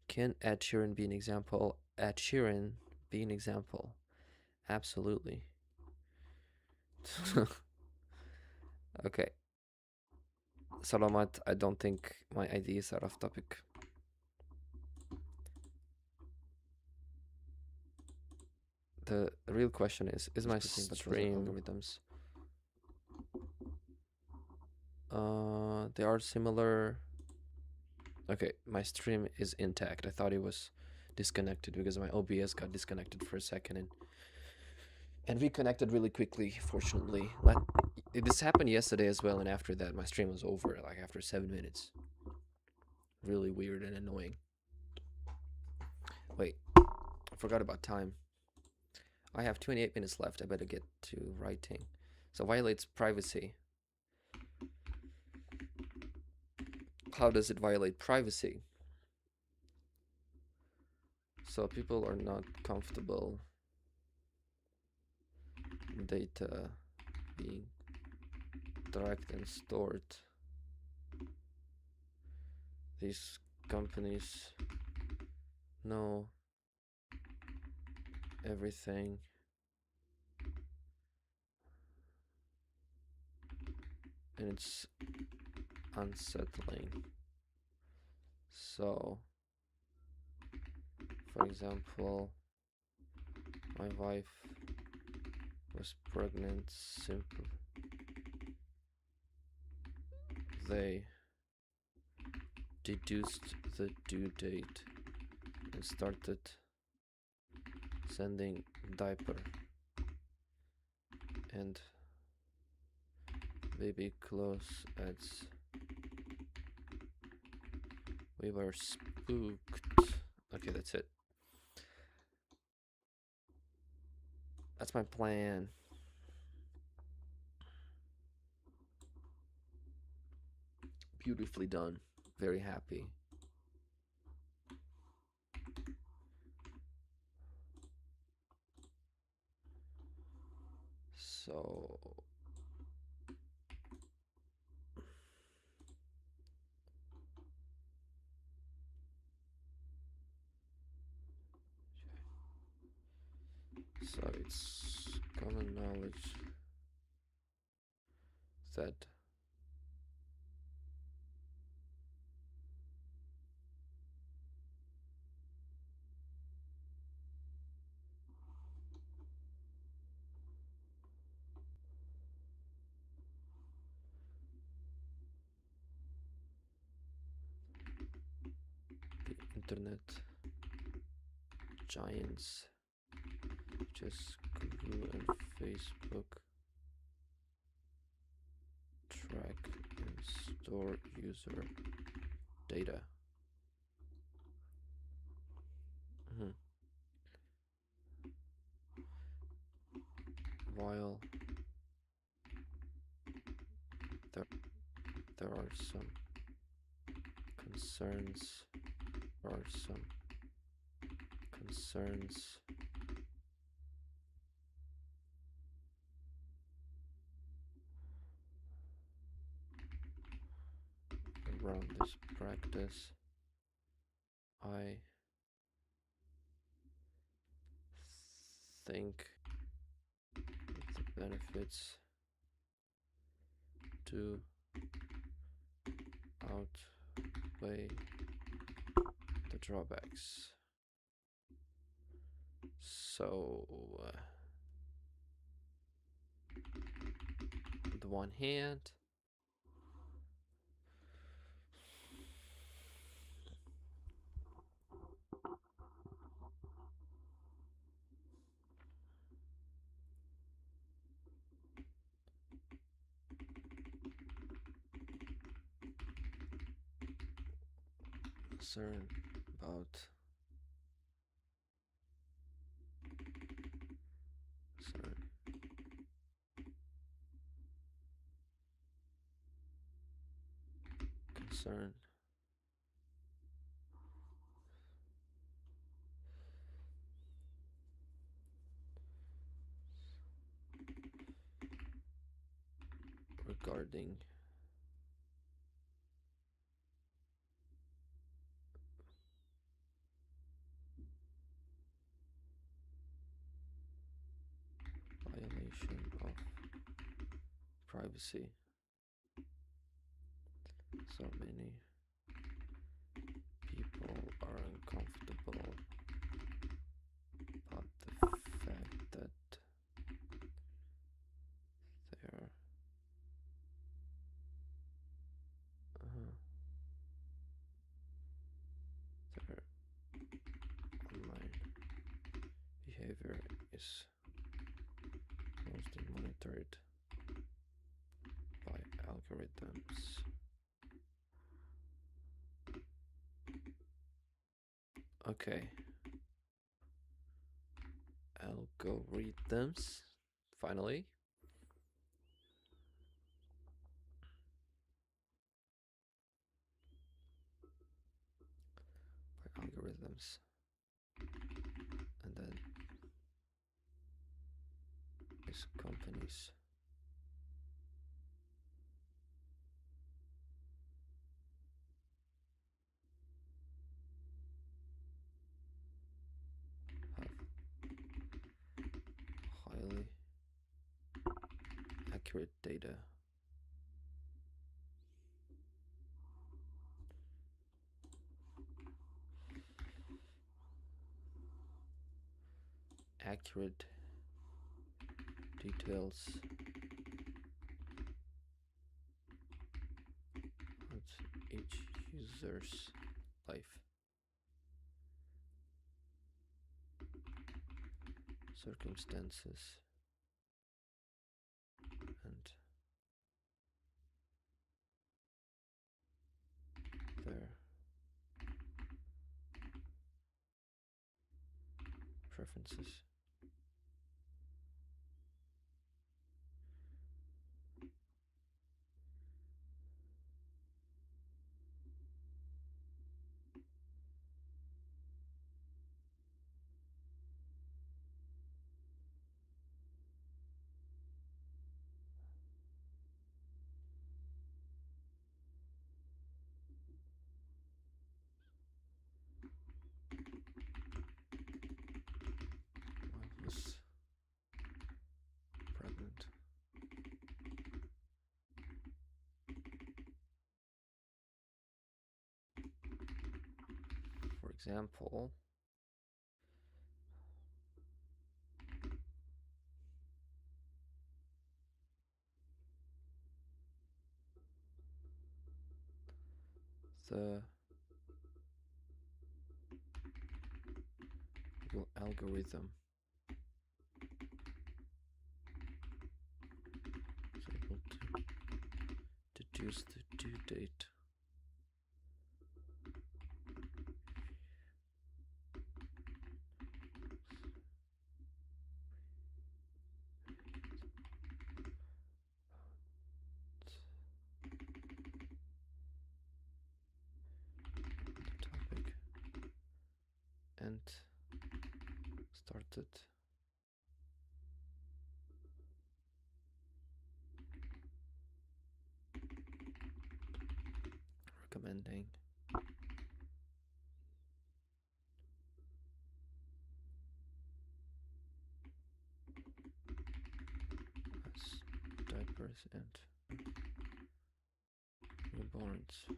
Can Ed Sheeran be an example? Ed Sheeran be an example? Absolutely. Okay. Salamat, I don't think my ideas are off topic. The real question is my stream algorithms? They are similar. Okay, my stream is intact. I thought it was disconnected because my OBS got disconnected for a second and reconnected really quickly, fortunately. This happened yesterday as well, and after that my stream was over, like after 7 minutes. Really weird and annoying. Wait, I forgot about time. I have 28 minutes left. I better get to writing. So violates privacy. How does it violate privacy? So people are not comfortable data being tracked and stored. These companies know everything and it's unsettling. So, for example, my wife was pregnant. Simple. They deduced the due date and started sending diaper and baby clothes ads. We were spooked. Okay, that's it. That's my plan. Beautifully done. Very happy. So it's common knowledge that the internet giants, just Google and Facebook, track and store user data. While there are some concerns, around this practice, I think the benefits do outweigh the drawbacks. So, on the one hand, concern about concern regarding violation of privacy. So many people are uncomfortable about the fact that their their online behavior is mostly monitored by algorithms. Okay. Algorithms, finally. By algorithms. And then these companies have highly accurate data. Accurate details of each user's life, circumstances, and their preferences. I was pregnant. For example, the Google algorithm is able to deduce the due date topic and started recommending as diapers and newborns.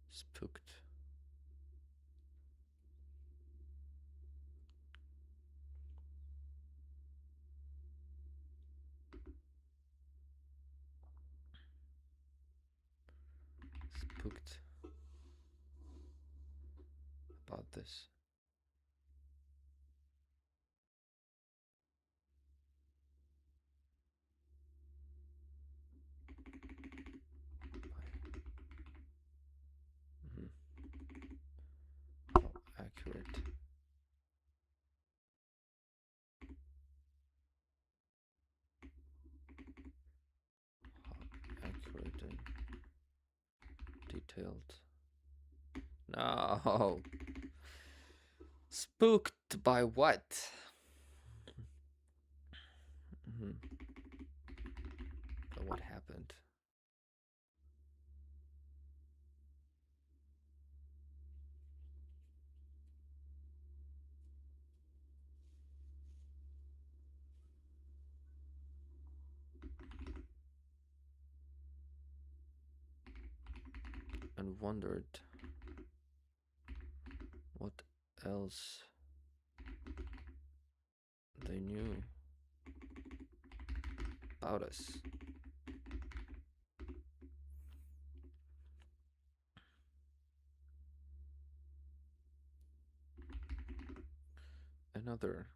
Spooked. Spooked about this. accurate. How accurate and detailed. No. Spooked by what? But what happened? And wondered what else they knew about us. Another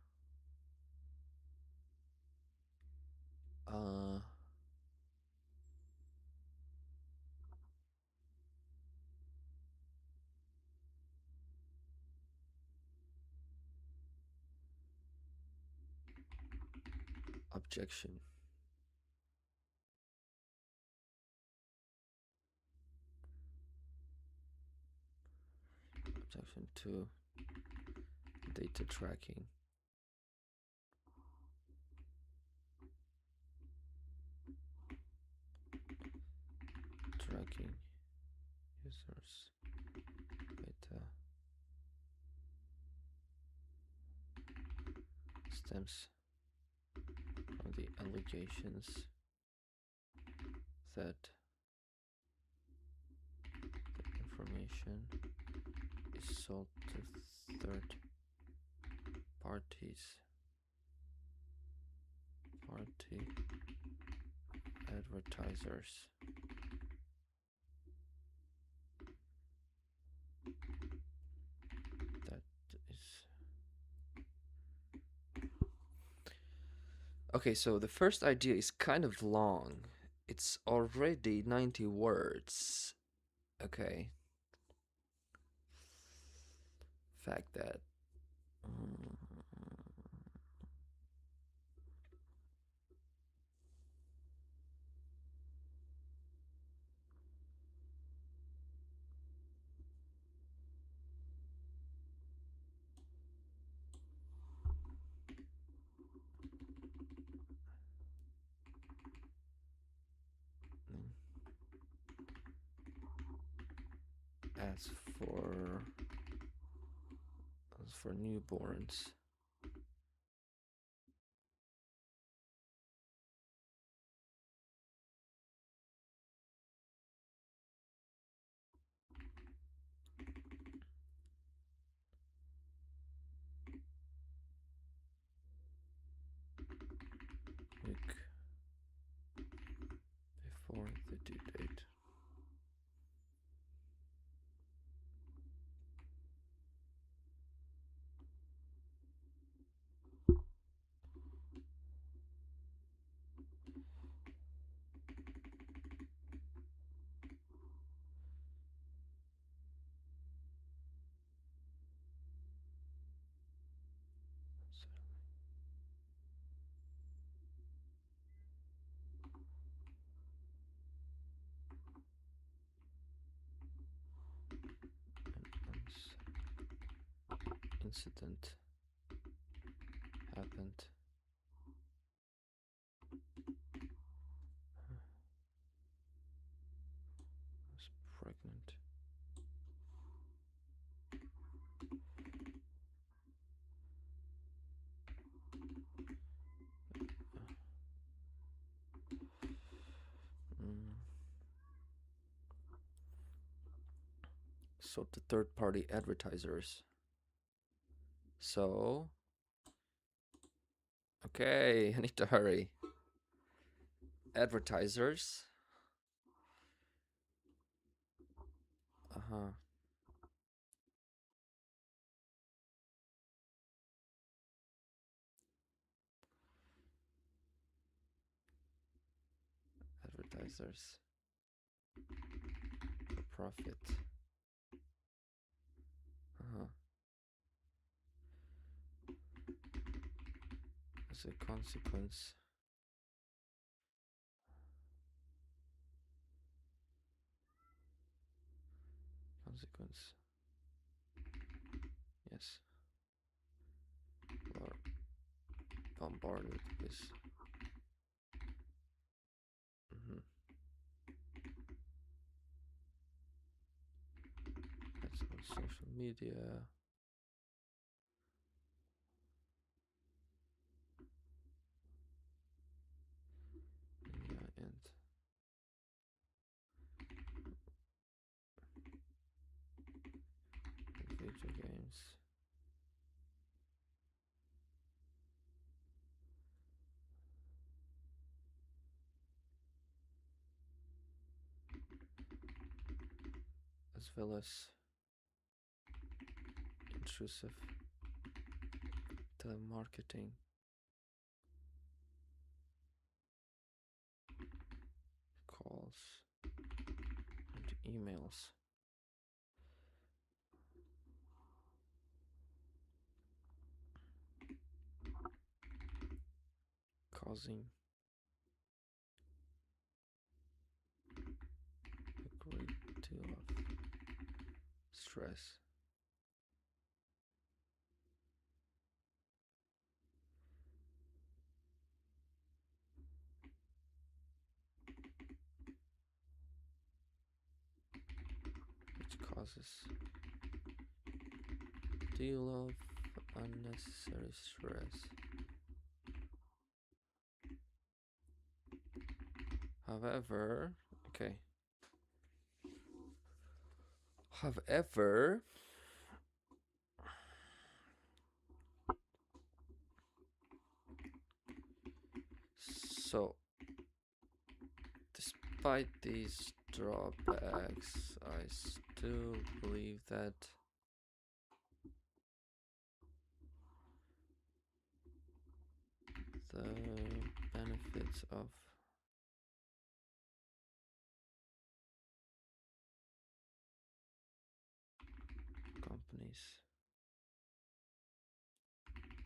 objection. Objection to data tracking. Tracking users' data stems from the allegations that the information is sold to third parties. Party advertisers. That is okay, so the first idea is kind of long. It's already 90 words. Okay. Fact that as for newborns. Week before the due date. Incident happened. I was pregnant. So the third party advertisers. So okay, I need to hurry. Advertisers. Advertisers for profit. as a consequence. Consequence. Yes. Or bombarded with. That's on social media. Yeah, and video games. As well as intrusive telemarketing calls and emails. Causing a great deal of stress. Which causes a deal of unnecessary stress. However, okay. However, so despite these drawbacks, I still believe that the benefits of companies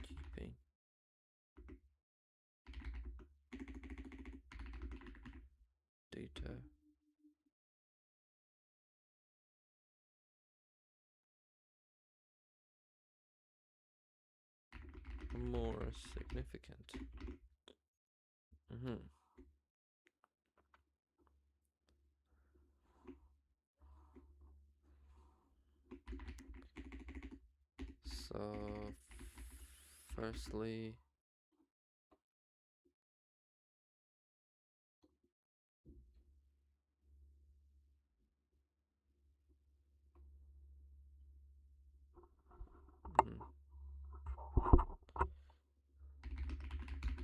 keeping data are more significant. So, firstly,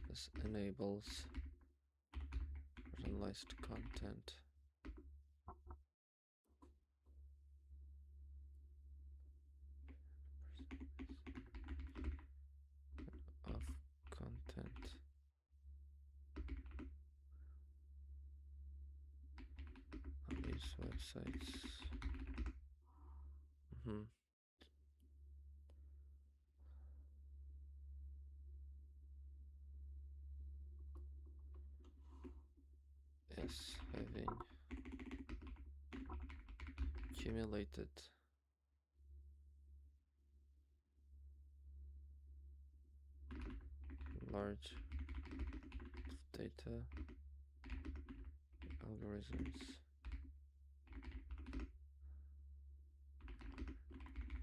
this enables personalized content of content on these websites. Yes, having accumulated large data algorithms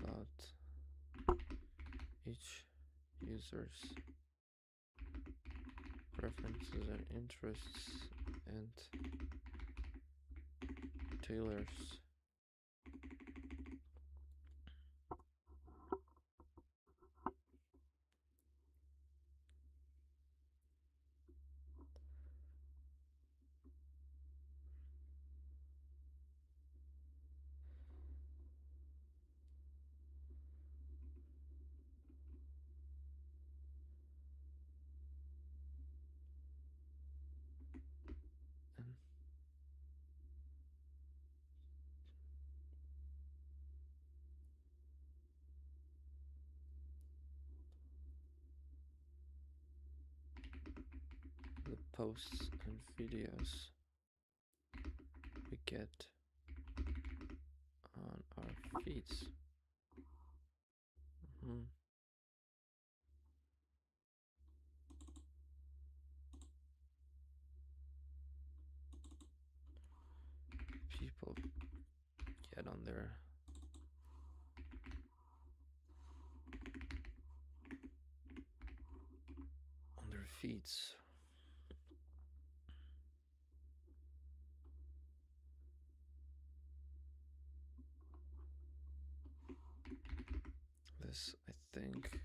about each user's preferences and interests and tailors and posts and videos we get on our feeds. People get on their feeds. This, I think,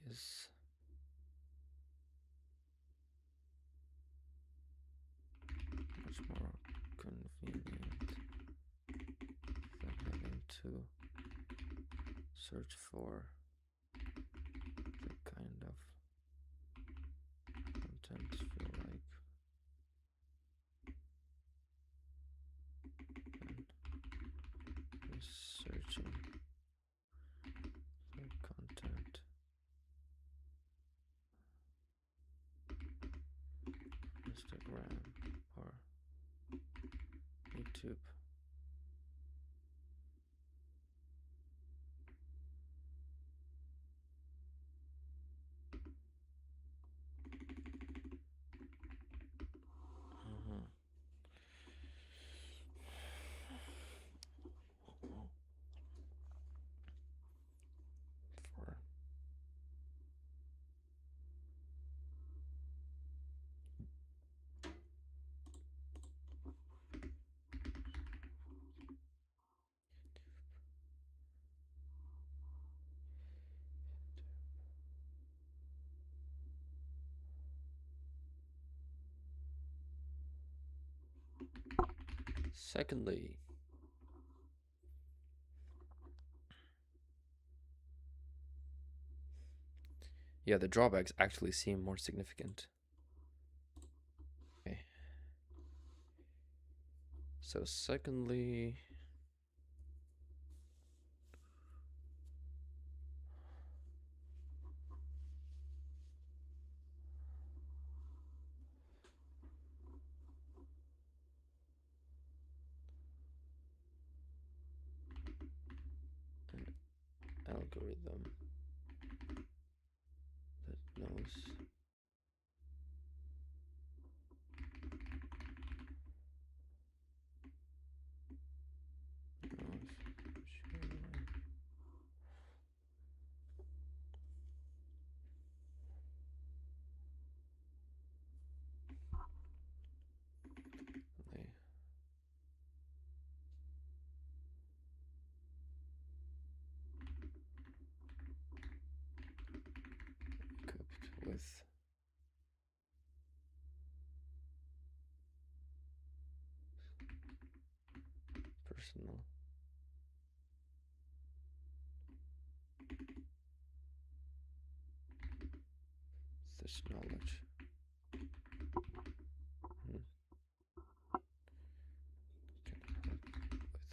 is much more convenient than having to search for the kind of content you like and searching for content Instagram or YouTube. For secondly, yeah, the drawbacks actually seem more significant. Okay. So secondly, an algorithm that knows equipped with personal such knowledge. Can help with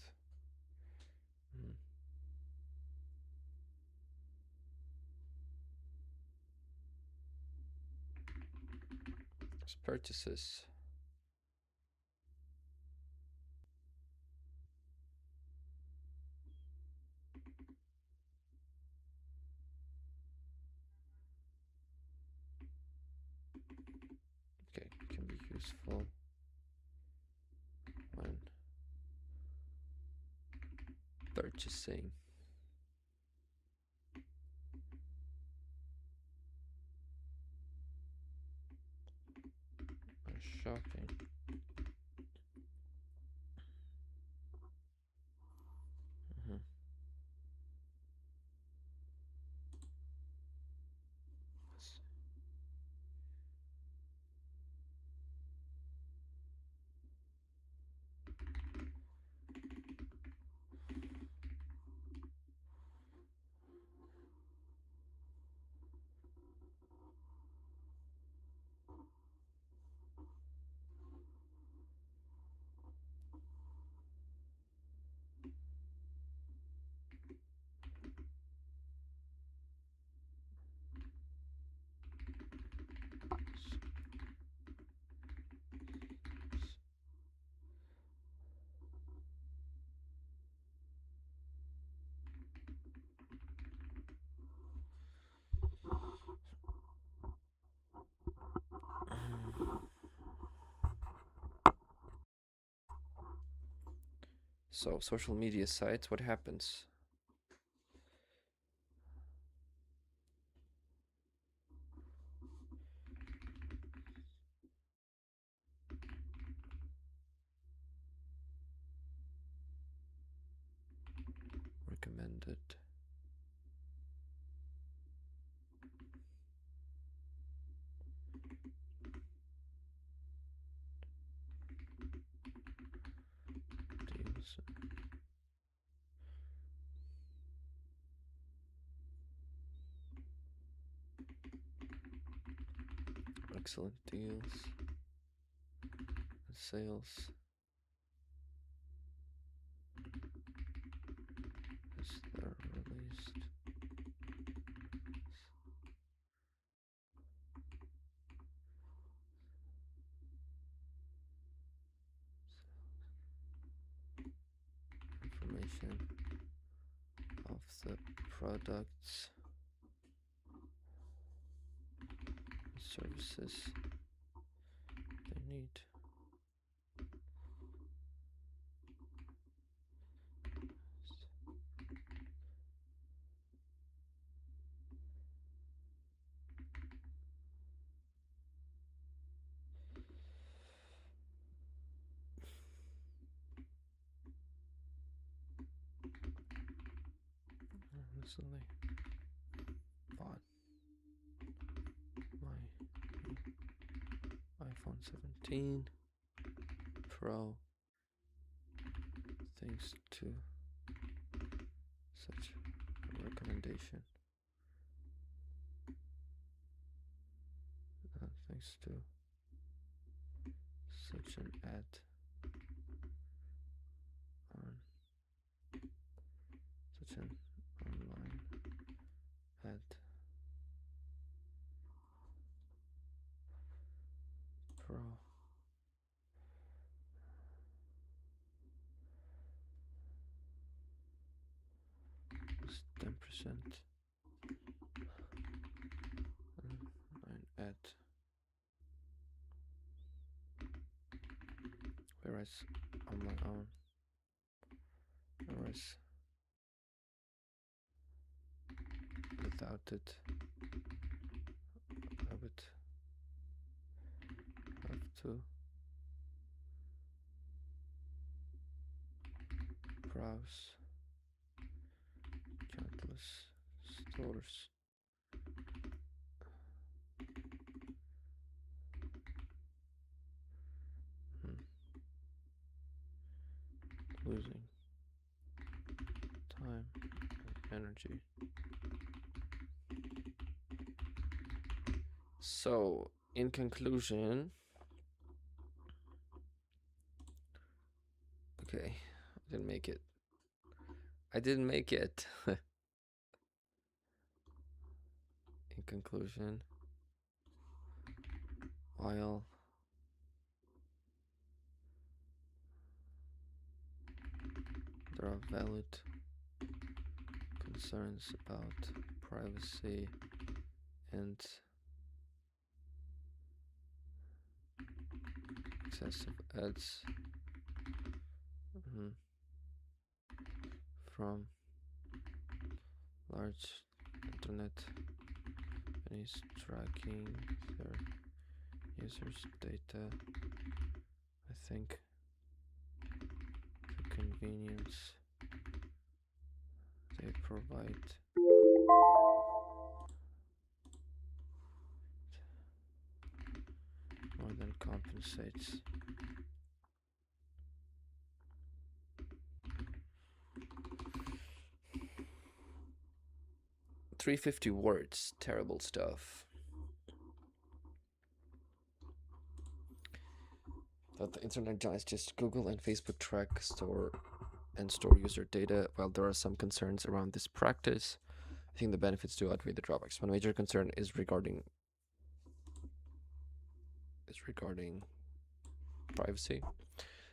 purchases. Okay, can be useful when purchasing or shopping. So social media sites, what happens? Recommended. Deals. Excellent deals. Sales. As they're released. Information of the products and services they need. Recently bought my iPhone 17 Pro thanks to such a recommendation. Thanks to such an ad on such an online ad Pro is 10% online ad, whereas on my own, without it, I would have to browse countless stores. Losing time and energy. So, in conclusion, okay, I didn't make it. In conclusion, while there are valid concerns about privacy and excessive ads from large internet companies tracking their users' data. I think the convenience they provide more than compensates. 350 words, terrible stuff. That the internet giants just Google and Facebook track, store user data. While there are some concerns around this practice, I think the benefits do outweigh the drawbacks. One major concern is regarding privacy.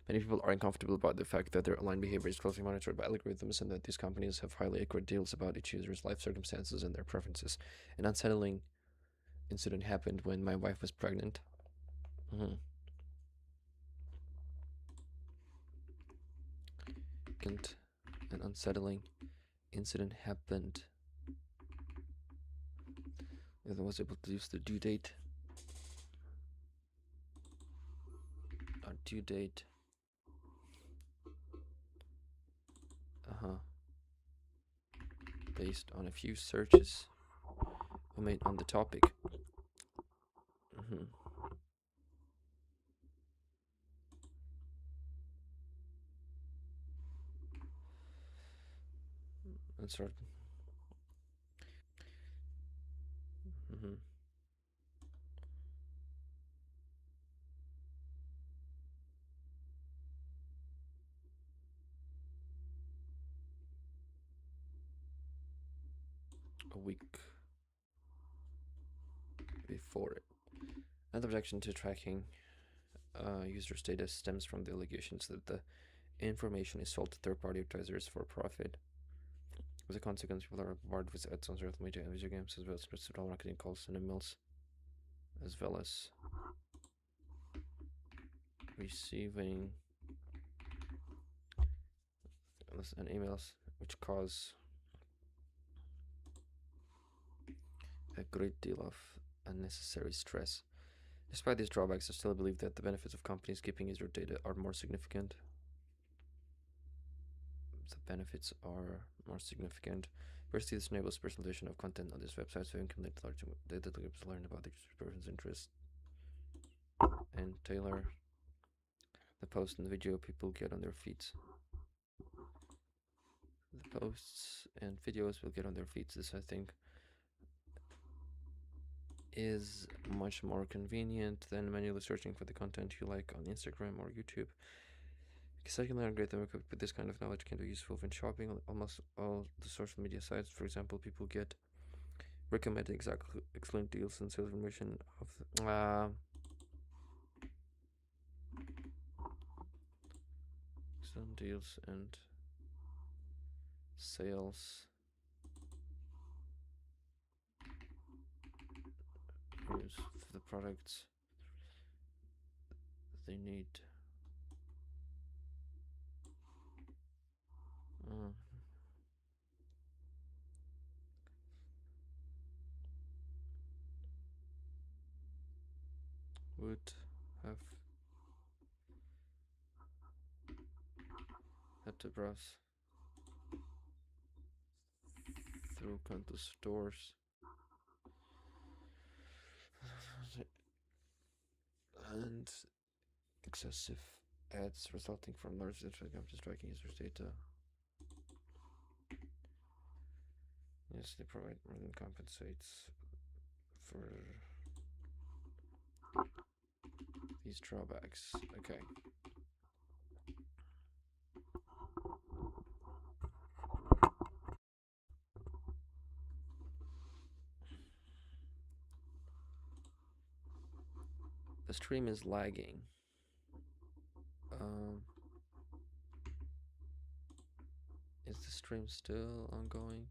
Many people are uncomfortable about the fact that their online behavior is closely monitored by algorithms and that these companies have highly accurate deals about each user's life circumstances and their preferences. An unsettling incident happened when my wife was pregnant. significant and unsettling incident happened. I was able to use the due date. Our due date. Based on a few searches I made on the topic. Let's start. A week before it. Another objection to tracking users' data stems from the allegations that the information is sold to third-party advertisers for profit. As a consequence, people are bombarded with ads on social media and video games, as well as digital marketing calls and emails, as well as receiving and emails, which cause a great deal of unnecessary stress. Despite these drawbacks, I still believe that the benefits of companies keeping user data are more significant. Firstly, this enables personalization of content on these websites, so you can let large data groups learn about the person's interests and tailor the post and the video people get on their feeds. The posts and videos will get on their feeds. This, I think, is much more convenient than manually searching for the content you like on Instagram or YouTube. Because I can learn great them equipped with this kind of knowledge can be useful when shopping on almost all the social media sites. For example, people get recommended excellent deals and sales information of excellent deals and sales news for the products they need. Would have had to browse through countless stores and excessive ads resulting from large companies tracking users' data. Yes, they provide more than compensates for these drawbacks. Okay. The stream is lagging. Is the stream still ongoing?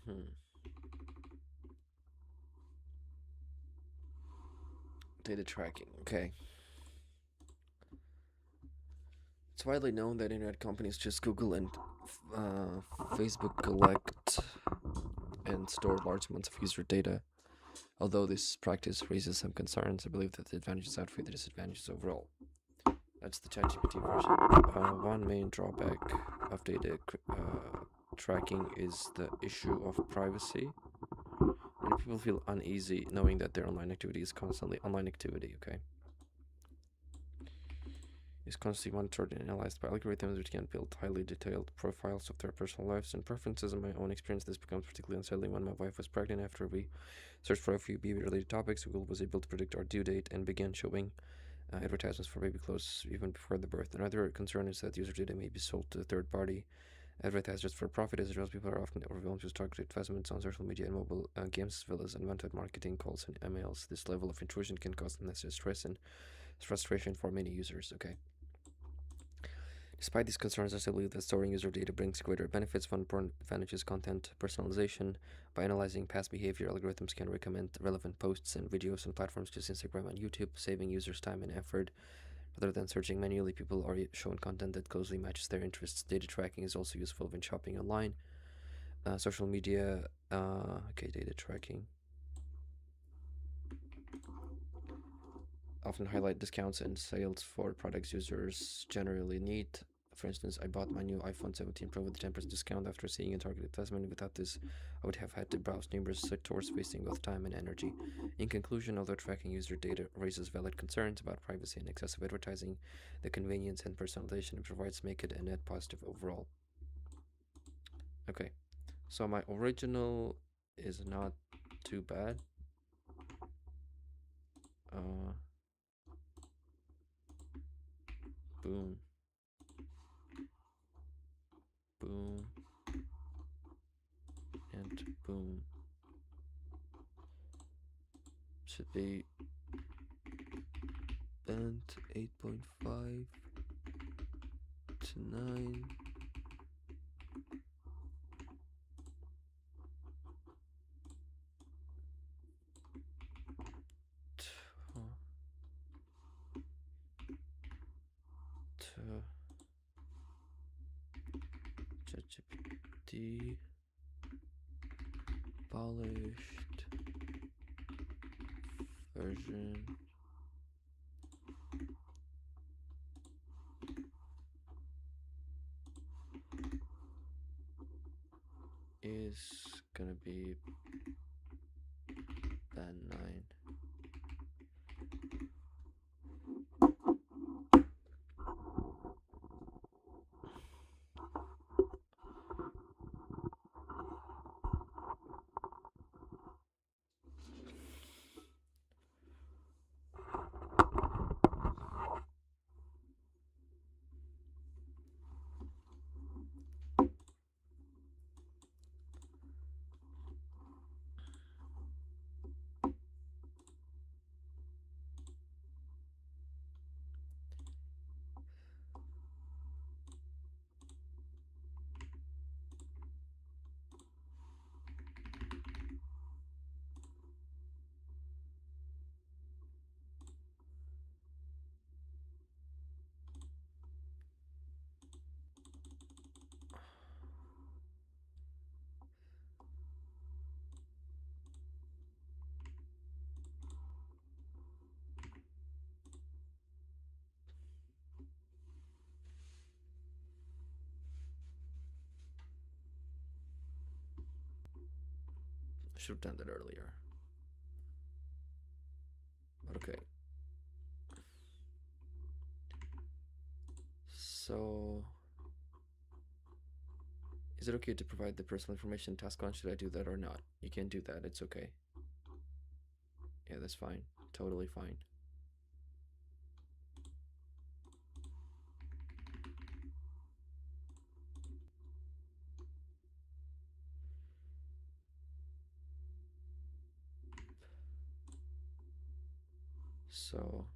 Hmm. Data tracking. Okay. It's widely known that internet companies just Google and Facebook collect and store large amounts of user data. Although this practice raises some concerns, I believe that the advantages outweigh the disadvantages overall. That's the ChatGPT version. One main drawback of data tracking is the issue of privacy. Many people feel uneasy knowing that their online activity is constantly online activity. Okay, is constantly monitored and analyzed by algorithms which can build highly detailed profiles of their personal lives and preferences. In my own experience, this becomes particularly unsettling when my wife was pregnant. After we searched for a few baby-related topics, Google was able to predict our due date and began showing advertisements for baby clothes even before the birth. Another concern is that user data may be sold to third-party advertisers for profit. As a result, people are often overwhelmed with targeted advertisements on social media and mobile games, as well as unwanted marketing calls and emails. This level of intrusion can cause unnecessary stress and frustration for many users. Okay. Despite these concerns, I still believe that storing user data brings greater benefits. One important advantage is content personalization. By analyzing past behavior, algorithms can recommend relevant posts and videos on platforms such as Instagram and YouTube, saving users time and effort. Rather than searching manually, people are shown content that closely matches their interests. Data tracking is also useful when shopping online. Social media, okay, data tracking often highlight discounts and sales for products users generally need. For instance, I bought my new iPhone 17 Pro with a 10% discount after seeing a targeted advertisement. Without this, I would have had to browse numerous stores, wasting both time and energy. In conclusion, although tracking user data raises valid concerns about privacy and excessive advertising, the convenience and personalization it provides make it a net positive overall. Okay, so my original is not too bad. Uh, boom, boom, and boom. Should be bent 8.5 to 9. To ChatGPT polished version is gonna be band 9. I should have done that earlier. But okay. So, is it okay to provide the personal information task on? Should I do that or not? You can do that. It's okay. Yeah, that's fine. Totally fine. So,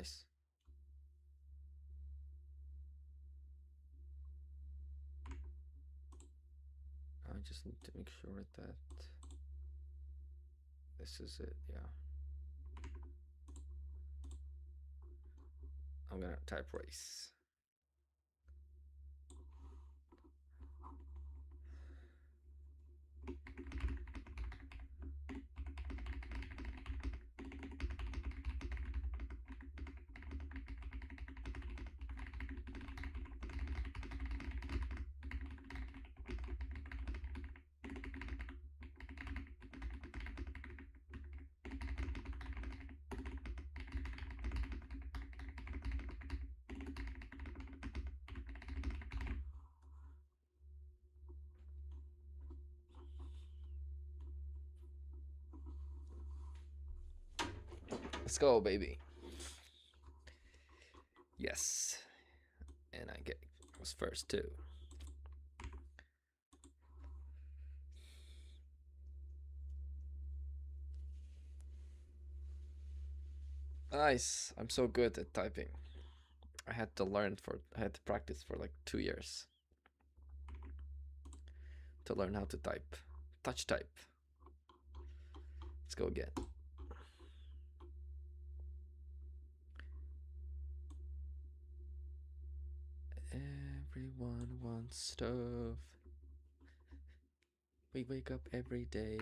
Nice. I just need to make sure that this is it. Yeah. I'm gonna type race. Let's go, baby. Yes. And I was first too. Nice. I'm so good at typing. I had to practice for like 2 years to learn how to type. Touch type. Let's go again. Everyone wants stuff. We wake up every day.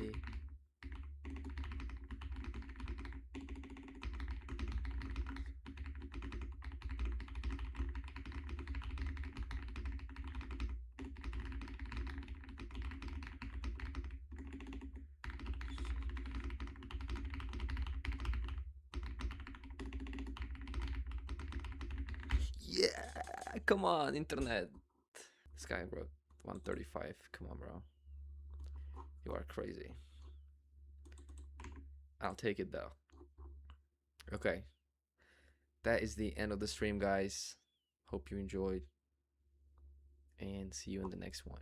Yeah, come on, internet. This guy wrote 135. Come on, bro. You are crazy. I'll take it though. Okay. That is the end of the stream, guys. Hope you enjoyed. And see you in the next one.